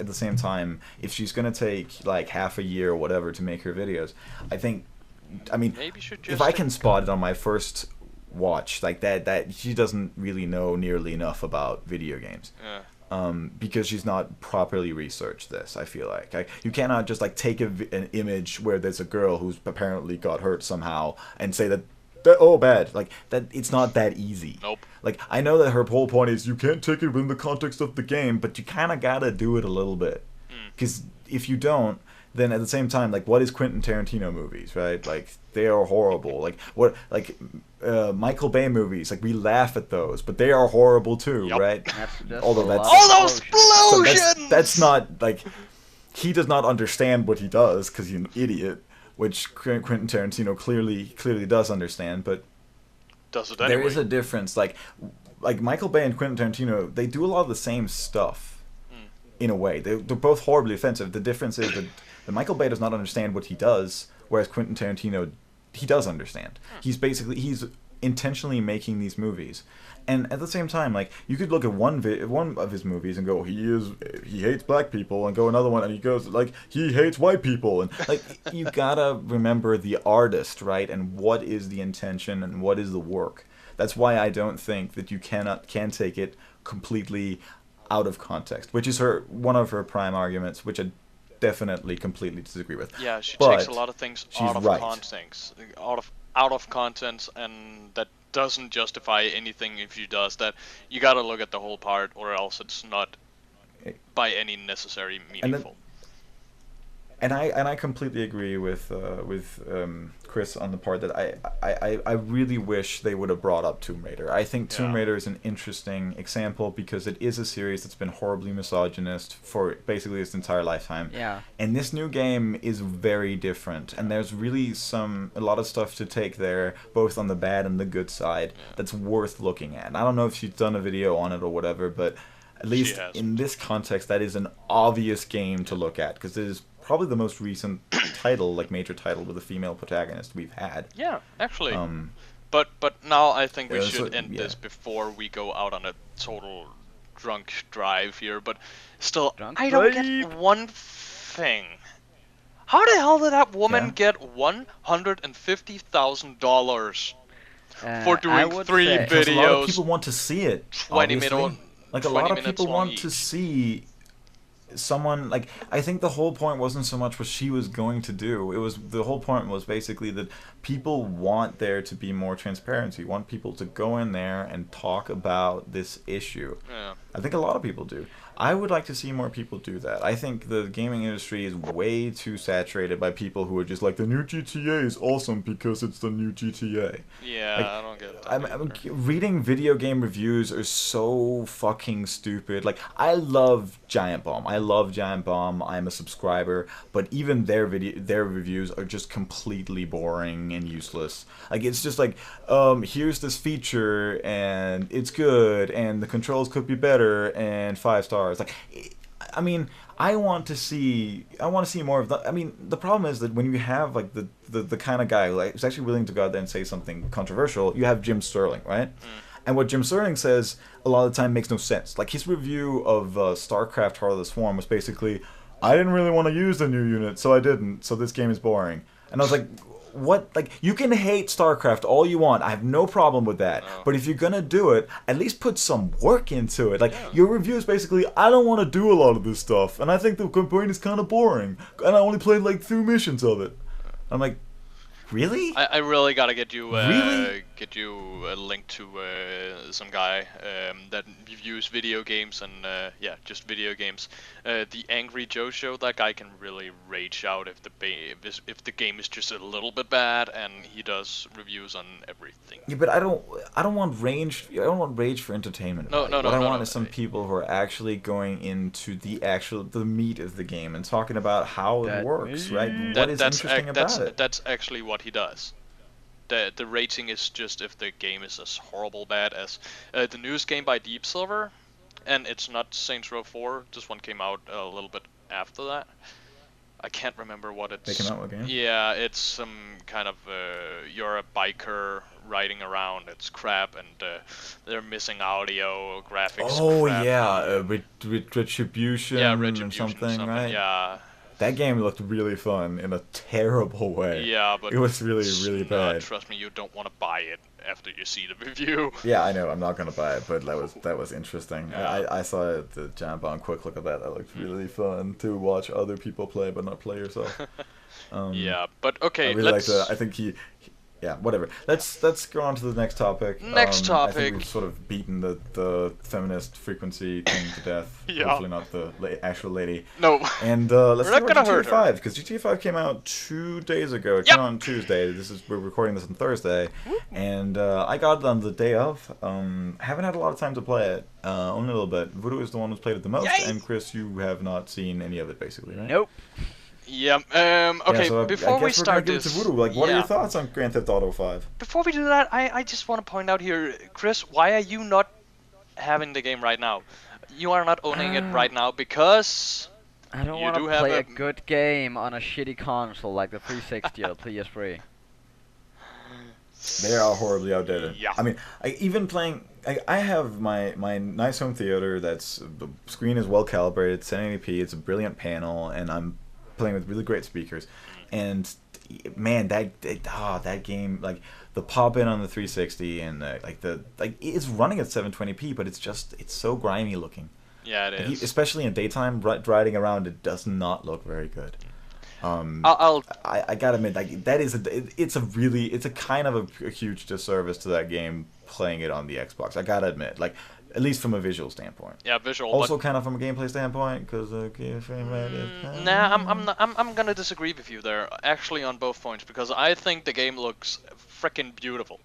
the same time, if she's gonna take like half a year or whatever to make her videos, I mean, Maybe should if just I can spot it on my first watch, like that she doesn't really know nearly enough about video games. Yeah. Because she's not properly researched this. I feel like you cannot just like take an image where there's a girl who's apparently got hurt somehow and say that oh bad, like that. It's not that easy. Nope. Like I know that her whole point is you can't take it within the context of the game, but you kind of gotta do it a little bit. Because if you don't, then at the same time, like what is Quentin Tarantino movies, right? Like they are horrible. Like what, like Michael Bay movies, like we laugh at those, but they are horrible too, Yup. right? That's Although a that's- lot All of those explosions. So explosions! that's not like he does not understand what he does because he's an idiot, which Quentin Tarantino clearly does understand. But Does it anyway. there is a difference. Like Michael Bay and Quentin Tarantino, they do a lot of the same stuff in a way. They're both horribly offensive. The difference is that Michael Bay does not understand what he does, whereas Quentin Tarantino, he does understand. He's intentionally making these movies. And at the same time, like you could look at one of his movies and go, he hates black people, and go another one and he goes like he hates white people, and like you gotta remember the artist, right? And what is the intention and what is the work. That's why I don't think that you can take it completely out of context, which is one of her prime arguments, which I definitely completely disagree with. Yeah, she But takes a lot of things she's out of right. context, out of content, and that doesn't justify anything if she does that. You gotta look at the whole part, or else it's not by any necessary meaningful. And I completely agree with Chris on the part that I really wish they would have brought up Tomb Raider. I think Tomb Yeah. Raider is an interesting example because it is a series that's been horribly misogynist for basically its entire lifetime. Yeah. And this new game is very different, and there's really a lot of stuff to take there, both on the bad and the good side, that's worth looking at. And I don't know if she's done a video on it or whatever, but at least has. in this context, that is an obvious game to look at because it is probably the most recent major title with a female protagonist we've had. Yeah, actually. But now I think we Yeah, should so- end yeah. this before we go out on a total drunk drive here. But still, Drunk I don't drive. get one thing. How the hell did that woman Yeah. get $150,000 for I doing would 3 say- Because a lot of videos? people want to see it. 20 obviously. minute- Like a 20 lot of minutes people long want to each. see someone like I think the whole point wasn't so much what she was going to do. The whole point was basically that people want there to be more transparency. Want people to go in there and talk about this issue. Yeah. I think a lot of people do. I would like to see more people do that. I think the gaming industry is way too saturated by people who are just like, the new GTA is awesome because it's the new GTA. Yeah, Like, I don't get that. I'm either. reading video game reviews are so fucking stupid. Like, I love Giant Bomb. I'm a subscriber, but even their reviews are just completely boring and useless. Like, it's just like, here's this feature and it's good and the controls could be better and 5 stars. Like, I mean, I want to see more of that. I mean, the problem is that when you have like the kind of guy who's actually willing to go out there and say something controversial, you have Jim Sterling, right? And what Jim Sterling says a lot of the time makes no sense. Like his review of StarCraft: Heart of the Swarm was basically, I didn't really want to use the new unit, so I didn't. So this game is boring. And I was like, what? Like, you can hate StarCraft all you want. I have no problem with that. No. But if you're gonna do it, at least put some work into it. Like, your review is basically, I don't want to do a lot of this stuff, and I think the campaign is kind of boring, and I only played like 2 missions of it. I'm like, really? I really gotta get you Really? a link to some guy that reviews video games and yeah, just video games. The Angry Joe Show. That guy can really rage out if the game is just a little bit bad, and he does reviews on everything. Yeah, but I don't want range. I don't want rage for entertainment No, value. no, no, What I no, want no. is some people who are actually going into the meat of the game and talking about how it That works, right? meat. What is interesting about it? That's actually what he does. The rating is just if the game is as horrible bad as the newest game by Deep Silver, and it's not Saints Row 4. This one came out a little bit after that. I can't remember what it's. They came out with a game? Yeah, it's some kind of you're a biker riding around. It's crap, and they're missing audio, graphics. Oh crap. yeah, retribution, Yeah, and Retribution something, right? Yeah, That game looked really fun in a terrible way. yeah, but It was really, it's really not- bad. Trust me, you don't want to buy it after you see the review. Yeah, I know. I'm not gonna buy it, but that was interesting. Yeah. I saw the jump on quick look at that. That looked really fun to watch other people play, but not play yourself. Yeah, but okay, I really let's. like the. I think yeah, whatever. Let's go on to the next topic. Next I think topic. we've sort of beaten the feminist frequency thing to death. Yeah. Hopefully not the actual lady. No. And let's We're talk not about gonna hurt GTA her. 5 because GTA 5 came out 2 days ago. It Yep. came out on Tuesday. We're recording this on Thursday, and I got it on the day of. Haven't had a lot of time to play it. Only a little bit. Voodoo is the one who's played it the most, Yay! and Chris, you have not seen any of it basically, right? Nope. Yeah. Yeah, Okay. so Before I we guess we're start gonna give this, it to Voodoo. Like, what are yeah. your thoughts on Grand Theft Auto 5? Before we do that, I just want to point out here, Chris, why are you not having the game right now? You are not owning it right now because I don't You want to do have play a a- good game on a shitty console like the 360 or the PS3. They are horribly outdated. Yeah. I mean, even playing. I have my nice home theater that's the screen is well calibrated, 1080p. It's a brilliant panel, and I'm playing with really great speakers. And man, that game, like the pop in on the 360 and it's running at 720p, but it's so grimy looking. yeah, it Like, is. especially in daytime, riding around, it does not look very good. I'll I gotta admit, like that is it's a kind of a huge disservice to that game playing it on the Xbox. I gotta admit, like at least from a visual standpoint. yeah visual. Also, but, kind of from a gameplay standpoint, because the frame rate is. nah, I'm gonna disagree with you there. Actually, on both points because I think the game looks freaking beautiful.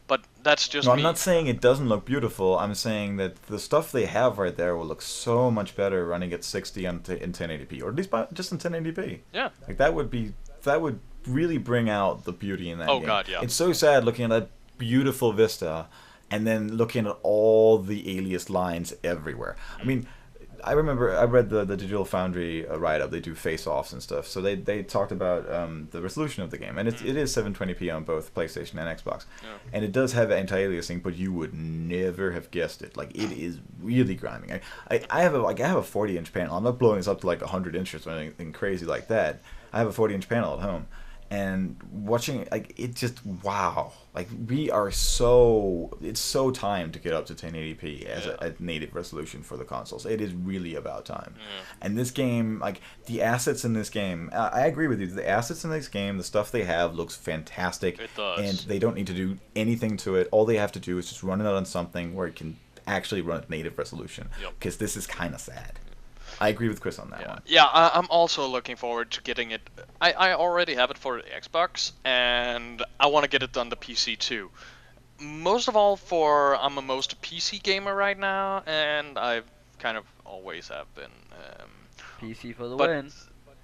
But that's just No, me. I'm not saying it doesn't look beautiful. I'm saying that the stuff they have right there will look so much better running at 60 in 1080p, or at least just in 1080p. Yeah. Like that would really bring out the beauty in that Oh, game. God, yeah. It's so sad looking at that beautiful vista and then looking at all the alias lines everywhere. I mean, I remember I read the Digital Foundry write-up. They do face-offs and stuff. So they talked about the resolution of the game, and it is 720p on both PlayStation and Xbox, Yeah. and it does have anti-aliasing, but you would never have guessed it. Like it is really grimy. I have a 40-inch panel. I'm not blowing this up to like 100 inches or anything crazy like that. I have a 40-inch panel at home. And watching like it just wow, like it's so time to get up to 1080p as a native resolution for the consoles. It is really about time. And this game, like the assets in this game, I agree with you. The assets in this game, the stuff they have looks fantastic. It does. And they don't need to do anything to it. All they have to do is just run it on something where it can actually run at native resolution. Yep. Because this is kind of sad. I agree with Chris on that one. Yeah, I'm also looking forward to getting it. I already have it for the Xbox, and I want to get it on the PC too. Most of all, I'm a most PC gamer right now, and I kind of always have been. PC for the But- win.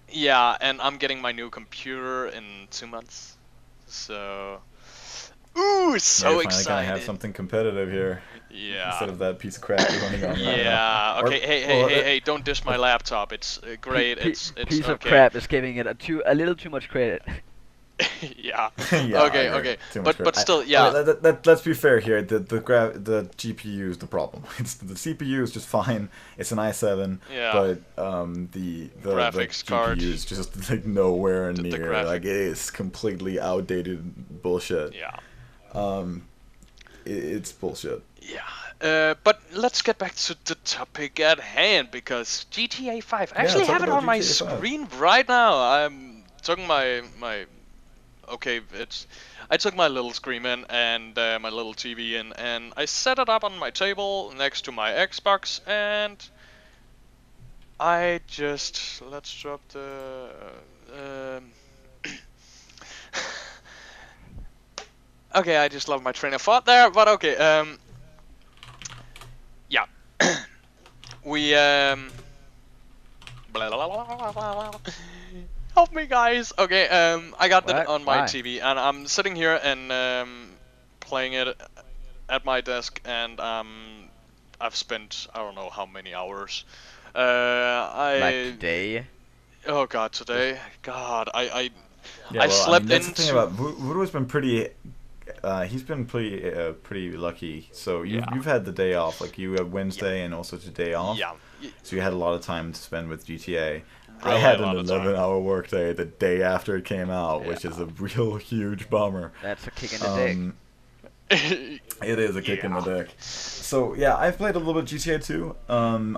Yeah, and I'm getting my new computer in 2 months, so. Ooh, so You're finally excited! gonna have something competitive here. Yeah. Instead of that piece of crap you're running on right now. Yeah. Or- Okay. Hey! Don't diss my laptop. It's great. It's piece of okay. crap is giving it a little too much credit. Yeah. Yeah, Okay. I agree. Okay. Too much But credit. still, yeah. Okay, let's be fair here. The GPU is the problem. It's the CPU is just fine. It's an i7. Yeah. But the Graphics GPU card. is just like nowhere The near. graphic- Like it is completely outdated bullshit. Yeah. It's bullshit. Yeah. But let's get back to the topic at hand because GTA 5. I actually talk have it about on my GTA 5. screen right now. I'm talking my okay, I took my little screen in and my little TV in, and I set it up on my table next to my Xbox, and I just let's drop the. Okay, I just love my train of thought there, but okay. Yeah, we blah, blah, blah, blah, blah, blah. Help me, guys. Okay, I got that What? on my Why? TV, and I'm sitting here and playing it at my desk, and I've spent I don't know how many hours. Like I today? oh god, today, God, I Yeah, I well, I slept mean, that's the thing into about Voodoo's been pretty. He's been pretty lucky. So you've had the day off, like you had Wednesday and also today off. yeah. So you had a lot of time to spend with GTA. I Really had a an lot of time. 11-hour workday the day after it came out, which is a real huge bummer. That's a kick in the dick. It is a kick in the dick. So yeah, I've played a little bit of GTA 2.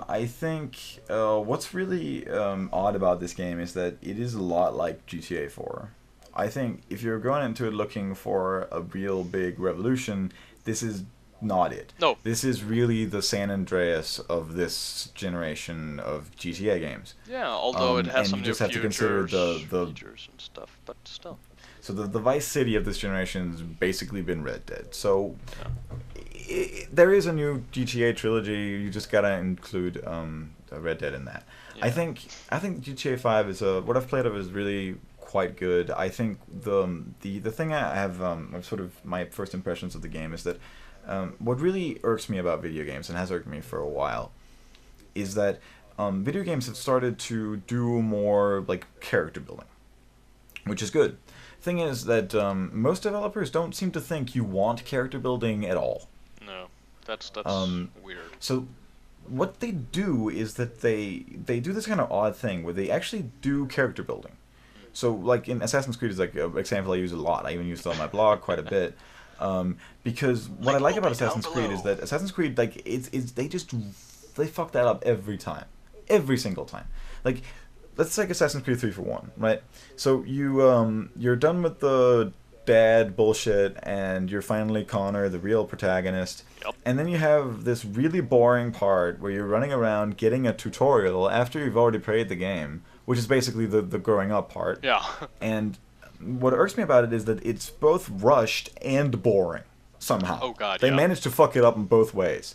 I think what's really odd about this game is that it is a lot like GTA 4. I think if you're going into it looking for a real big revolution, this is not it. No. This is really the San Andreas of this generation of GTA games. Yeah, although it and has you some new just have to consider the features and stuff, but still. So the Vice City of this generation has basically been Red Dead. So there is a new GTA trilogy. You just gotta include Red Dead in that. Yeah. I think GTA 5 is what I've played of is really quite good. I think the thing I have sort of my first impressions of the game is that what really irks me about video games, and has irked me for a while, is that video games have started to do more like character building, which is good. Thing is that most developers don't seem to think you want character building at all. No, that's weird. So what they do is that they do this kind of odd thing where they actually do character building. So like in Assassin's Creed is like an example I use a lot. I even use it on my blog quite a bit. Because what I like about Assassin's Creed is that Assassin's Creed, like they fuck that up every single time. Like, let's take Assassin's Creed 3 for one, right? So you're done with the dad bullshit, and you're finally Connor, the real protagonist. Yep. And then you have this really boring part where you're running around getting a tutorial after you've already played the game, which is basically the growing up part. Yeah. And what irks me about it is that it's both rushed and boring somehow. Oh god, They yeah. managed to fuck it up in both ways.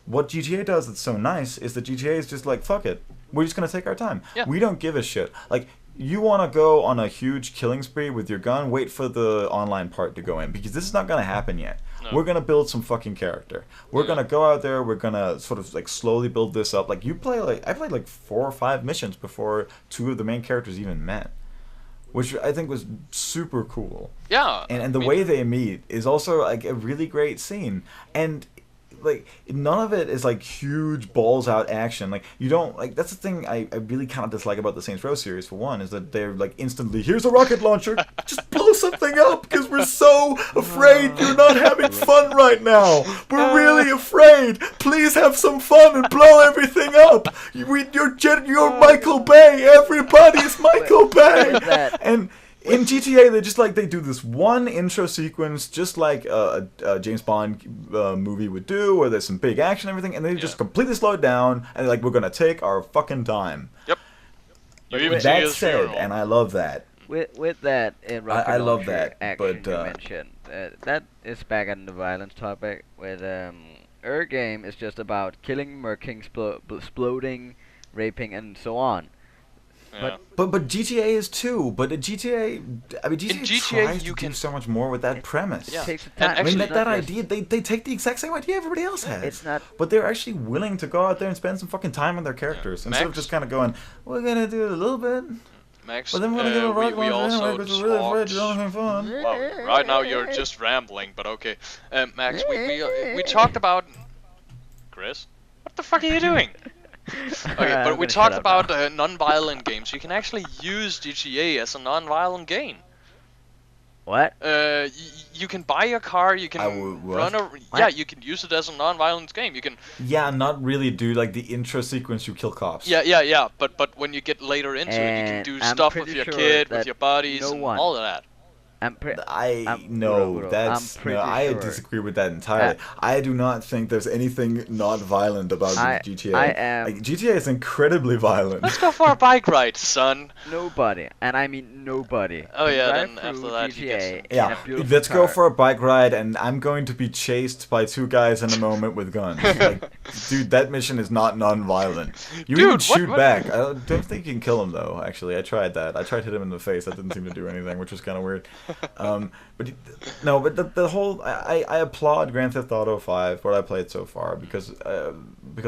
What GTA does that's so nice is that GTA is just like, fuck it. We're just going to take our time. Yeah. We don't give a shit. Like, you want to go on a huge killing spree with your gun, wait for the online part to go in, because this is not going to happen yet. No. We're going to build some fucking character. We're going to go out there, we're going to sort of like slowly build this up. Like, I played like 4 or 5 missions before 2 of the main characters even met, which I think was super cool. Yeah. And the way they meet is also like a really great scene. And like none of it is like huge balls out action. Like you don't like that's the thing I really kind of dislike about the Saints Row series for one, is that they're like instantly, here's a rocket launcher, just blow something up because we're so afraid you're not having fun right now. We're really afraid. Please have some fun and blow everything up. You're Michael Bay. Everybody's Michael Bay. And in GTA, they do this one intro sequence, just like a James Bond movie would do, where there's some big action and everything, and they just completely slow it down, and they're like, we're gonna take our fucking time. Yep. You even see That his said, funeral. and I love that. With that rocket I love launcher that, action but, you mentioned, that is back on the violence topic, with our game is just about killing, murking, exploding, raping, and so on. Yeah. But GTA is too. But GTA GTA tries you to can- do so much more with that premise. Yeah. It takes And time. I mean, actually- that idea, they take the exact same idea everybody else has. It's not. But they're actually willing to go out there and spend some fucking time on their characters, instead of Max- just kind of going, we're gonna do it a little bit, Max, but then we're gonna give a rocket we launcher anyway also because we're really afraid talked. you're not having fun. Well, right now you're just rambling, but okay. Max, we talked about. Chris, what the fuck are you doing? Okay, I'm but we gonna talked shut up about non-violent games. You can actually use GTA as a non-violent game. What? You can buy a car. You can what? run a. Yeah, you can use it as a non-violent game. You can. Yeah, not really do like the intro sequence you kill cops. Yeah. But when you get later into it, you can do I'm stuff with pretty your sure kid, with that your buddies, no and one- all of that. I'm pretty. I Bro, no, bro, I'm that's pretty no. I sure. disagree with that entirely. I do not think there's anything not violent about I GTA. am Like, GTA is incredibly violent. Let's go for a bike ride, son. nobody, and I mean nobody, Oh can yeah, drive then after through that he gets GTA in. in a Yeah, beautiful let's go car. for a bike ride, and I'm going to be chased by two guys in a moment with guns. Like, dude, that mission is not non-violent. You Dude, even what- shoot what- back. I don't think you can kill him though. Actually, I tried that. I tried to hit him in the face. That didn't seem to do anything, which was kind of weird. But no, but the whole I applaud Grand Theft Auto 5, what I played so far, because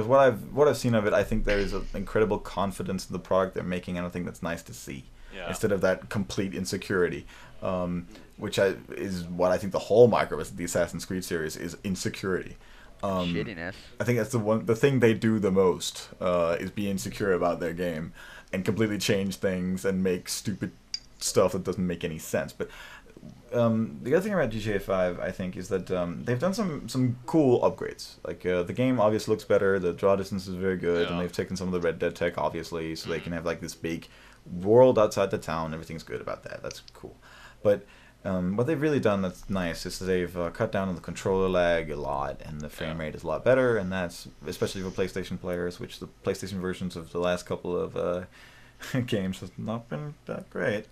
what I've seen of it, I think there is an incredible confidence in the product they're making, and I think that's nice to see. Yeah. Instead of that complete insecurity, which is what I think the hallmark of the Assassin's Creed series is insecurity. Shittiness. I think that's the thing they do the most is be insecure about their game and change things and make stupid stuff that doesn't make any sense. But the other thing about GTA 5, I think, is that they've done some cool upgrades. Like the game obviously looks better, the draw distance is very good, and Yeah. they've taken some of the Red Dead tech, obviously, so they can have like this big world outside the town. Everything's good about that. That's cool. But what they've really done that's nice is that they've cut down on the controller lag a lot, and the frame rate is a lot better, and that's especially for PlayStation players, which the PlayStation versions of the last couple of games has not been that great.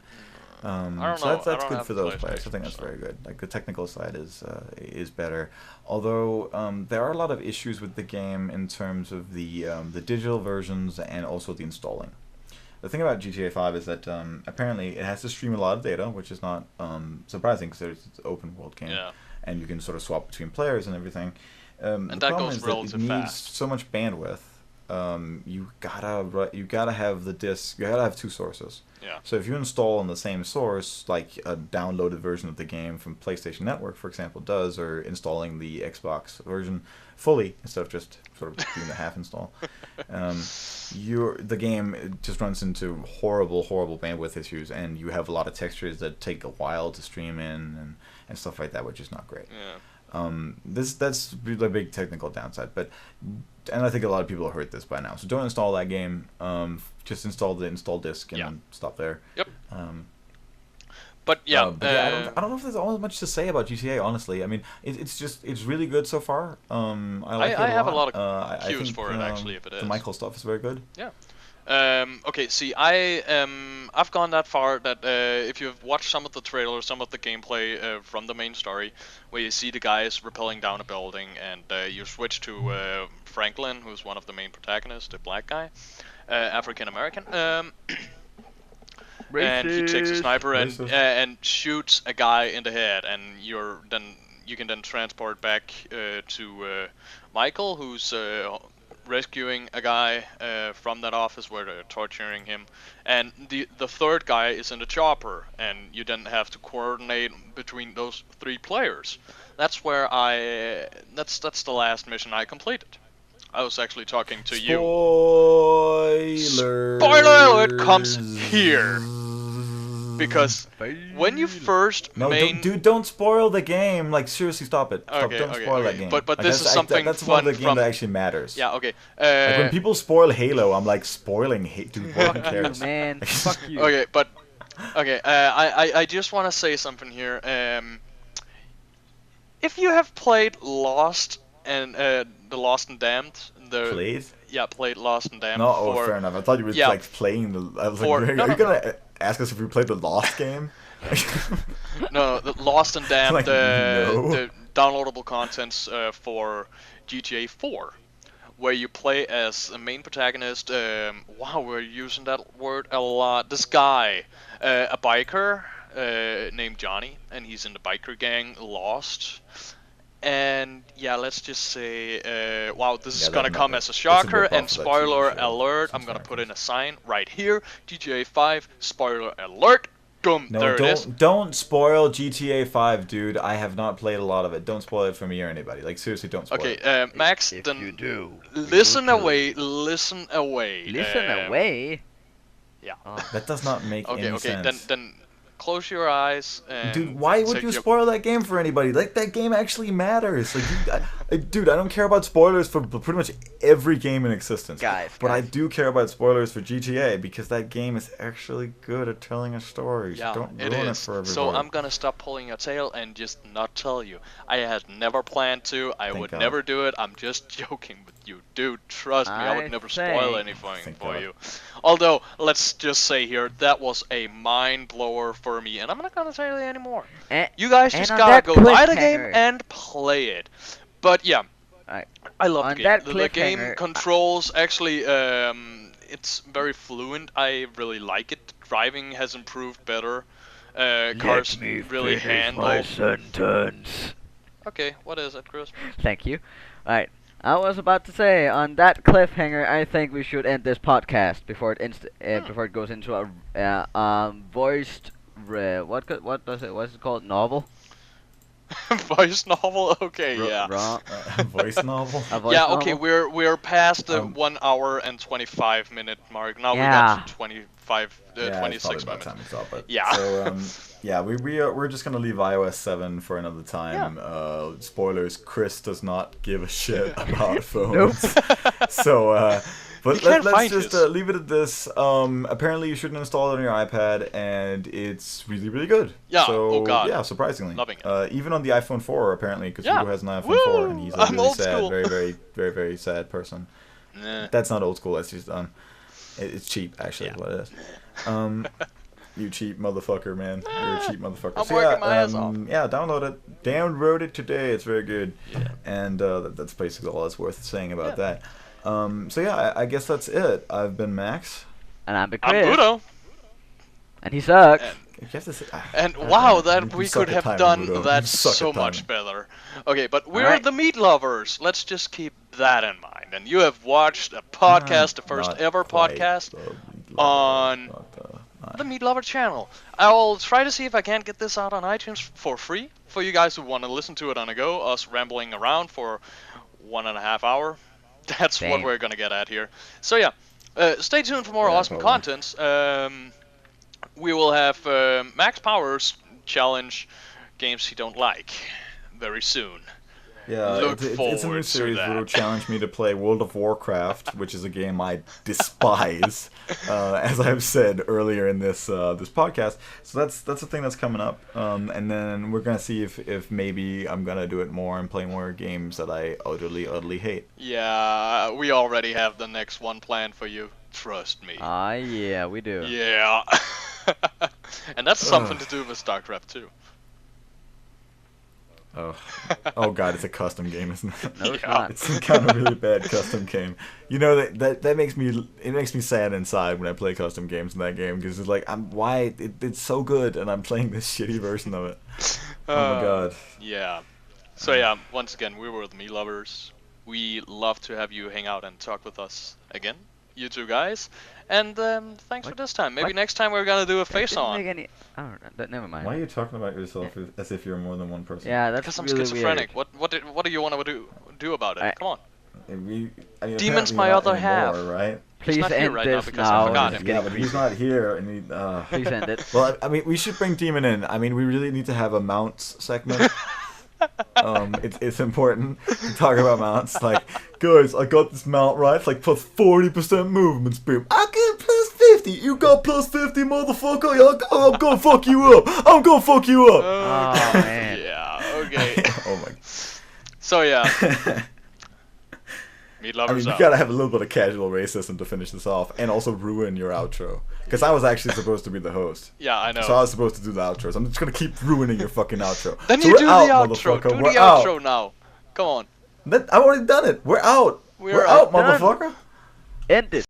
I don't So know. that's I don't good have for those players. I PlayStation, think that's so- very good. Like the technical side is better, although there are a lot of issues with the game in terms of the digital versions and also the installing. The thing about GTA 5 is that apparently it has to stream a lot of data, which is not surprising because it's an open world game, Yeah. and you can sort of swap between players and everything. The that problem goes is that it relative needs fast. so much bandwidth. You gotta have the disk. You gotta have two sources. Yeah. So if you install on the same source, like a downloaded version of the game from PlayStation Network, for example, does, or installing the Xbox version fully instead of just sort of doing the half install, the game just runs into horrible bandwidth issues, and you have a lot of textures that take a while to stream in and stuff like that, which is not great. Yeah. That's the big technical downside, and I think a lot of people have heard this by now. So don't install that game. Just install the install disk and Yeah. then stop there. Yep. But yeah, I don't know if there's all much to say about GTA. Honestly, I mean, it's really good so far. I like it I have a lot. lot of I cues think, for it, actually, if it the is. Michael stuff is very good. Yeah. Okay, see, I've gone that far that if you've watched some of the trailers, some of the gameplay from the main story, where you see the guys rappelling down a building, and you switch to Franklin, who's one of the main protagonists, the black guy, African American, and he takes a sniper Racist. and shoots a guy in the head, and you can then transport back to Michael, who's rescuing a guy from that office where they're torturing him, and the third guy is in the chopper, and you then have to coordinate between those three players. That's where that's the last mission I completed. I was actually talking to you. Spoiler. Spoiler alert comes here. Because when you first No, main... don't spoil the game. Like, seriously, stop it. Stop, Okay, don't okay, spoil okay. that game. But Like, this is something that's one of the fun game from- that actually matters. Yeah, okay. Like when people spoil Halo, I'm like, spoiling Halo, dude, who Fuck you, cares? man. Fuck you. Okay, but... Okay, I just want to say something here. If you have played Lost and the Lost and Damned, Please? yeah, played Lost and Damned No, for fair enough. I thought you were yeah. like playing the. I was For- like, no, are you no. gonna ask us if we played the Lost game? no, the Lost and Damned, Like, no. the downloadable contents for GTA 4, where you play as a main protagonist. Wow, we're using that word a lot. This guy, a biker named Johnny, and he's in the biker gang Lost. And yeah, let's just say, wow, this is Yeah, gonna that- come that- as a that's a shocker. rip-off And of that spoiler TV show. alert, Some I'm gonna put characters. in a sign right here. GTA 5, spoiler alert. Boom, No, there it is. don't spoil GTA 5, dude. I have not played a lot of it. Don't spoil it for me or anybody. Like, seriously, don't spoil Okay, it. Max, If then you do, listen we will away, listen away. Listen away. Yeah. Oh. That does not make Okay, any okay, sense. then close your eyes and Dude, why would take you your- spoil that game for anybody? Like, that game actually matters. Like, dude, I don't care about spoilers for pretty much every game in existence. But I do care about spoilers for GTA because that game is actually good at telling a story. So Yeah, don't it ruin it is. for everybody. So I'm gonna stop pulling your tail and just not tell you. I had never planned to. I Thank would God. never do it. I'm just joking with you, dude. Trust me, I would I never spoil think- anything Thank for God. you. Although, let's just say here, that was a mind blower for me, and I'm not gonna tell you anymore. And, You guys and just on gotta that go buy the game cliffhanger- and play it. But yeah, Alright. I love the On game. that The game cliffhanger, controls actually, it's very fluent. I really like it. Driving has improved better. Cars really handle. sentence. Okay, what is it, Chris? Thank you. Alright. I was about to say, on that cliffhanger, I think we should end this podcast before it before it goes into a voiced what's it called, novel? Voice novel? Okay, yeah. Wrong. Voice novel? A voice Yeah, okay, novel? we're past the 1 Um, hour and 25 minute mark. Now we Yeah. got to 25, Yeah, it's 26 probably about minutes. time to stop, but Yeah. So yeah, we're just gonna leave iOS 7 for another time. Spoilers: Chris does not give a shit about phones. So but You can't let's find just his. leave it at this. Apparently you shouldn't install it on your iPad, and it's really really good. Yeah, So oh God. yeah, surprisingly, Loving it. even on the iPhone 4 apparently, because Yeah. Hugo has an iPhone Woo! 4, and he's a I'm really old sad, school. very sad person. Nah. That's not old school. That's just it's cheap actually. Yeah. Is what it is. You cheap motherfucker, man. You're a cheap motherfucker. I'm So working my ass off. yeah, download it. Download it today. It's very good. Yeah. And that's basically all that's worth saying about Yeah. that. So yeah, I guess that's it. I've been Max. And I'm Big I'm Chris. Budo. And he sucks. And, You have to say, and wow, you that we suck could at have timing, done Budo. that You suck at so timing. much better. Okay, but we're Alright. the meat lovers. Let's just keep that in mind. And you have watched a podcast, the first Not ever quite podcast, the level, on not the Meat Lover channel. I'll try to see if I can't get this out on iTunes for free for you guys who want to listen to it on a go. Us rambling around for 1.5 hours. That's what Damn. we're gonna get at here. So yeah, stay tuned for more Yeah, awesome probably. contents. We will have Max Powers challenge games he don't like very soon. Yeah, Look it's a new forward to series that. that will challenge me to play World of Warcraft, which is a game I despise, as I've said earlier in this this podcast. So that's a thing that's coming up, and then we're gonna see if maybe I'm gonna do it more and play more games that I utterly hate. Yeah, we already have the next one planned for you. Trust me. Ah, yeah, we do. Yeah. And that's something to do with StarCraft too. Oh god, it's a custom game, isn't it? No, it's Yeah. not. It's some kind of really bad custom game. You know that makes me sad inside when I play custom games in that game because it's like it's so good and I'm playing this shitty version of it. Oh my god. Yeah. So yeah, once again, we were the Meat Lovers. We love to have you hang out and talk with us again, you two guys. And thanks for What? this time. Maybe What? next time we're gonna do a That face didn't on. make any- Oh, never mind. Why are you talking about yourself as if you're more than one person? Yeah, that's Because I'm really schizophrenic. weird. What do you want to do about it? I- Come on. And I mean, Demon's apparently my not other anymore, half. right? Please not here end right now this because I now. forgot It's him. Yeah, getting but he's not here, and he. Please end it. Well, I mean, we should bring Demon in. I mean, we really need to have a mounts segment. It's important to talk about mounts. Like, guys, I got this mount right. It's like plus 40% movement speed. I get plus 50. You got plus 50, motherfucker. I'm gonna fuck you up. I'm gonna fuck you up. Oh, man. Yeah. Okay. Oh my. So yeah, Meat I mean, Lovers you out. gotta have a little bit of casual racism to finish this off, and also ruin your outro. Because I was actually supposed to be the host. Yeah, I know. So I was supposed to do the outro. So I'm just gonna keep ruining your fucking outro. Then So you we're do out, the outro. motherfucker. Do We're the out. outro now. Come on. I've already done it. We're out. We're We're out, done. motherfucker. End it.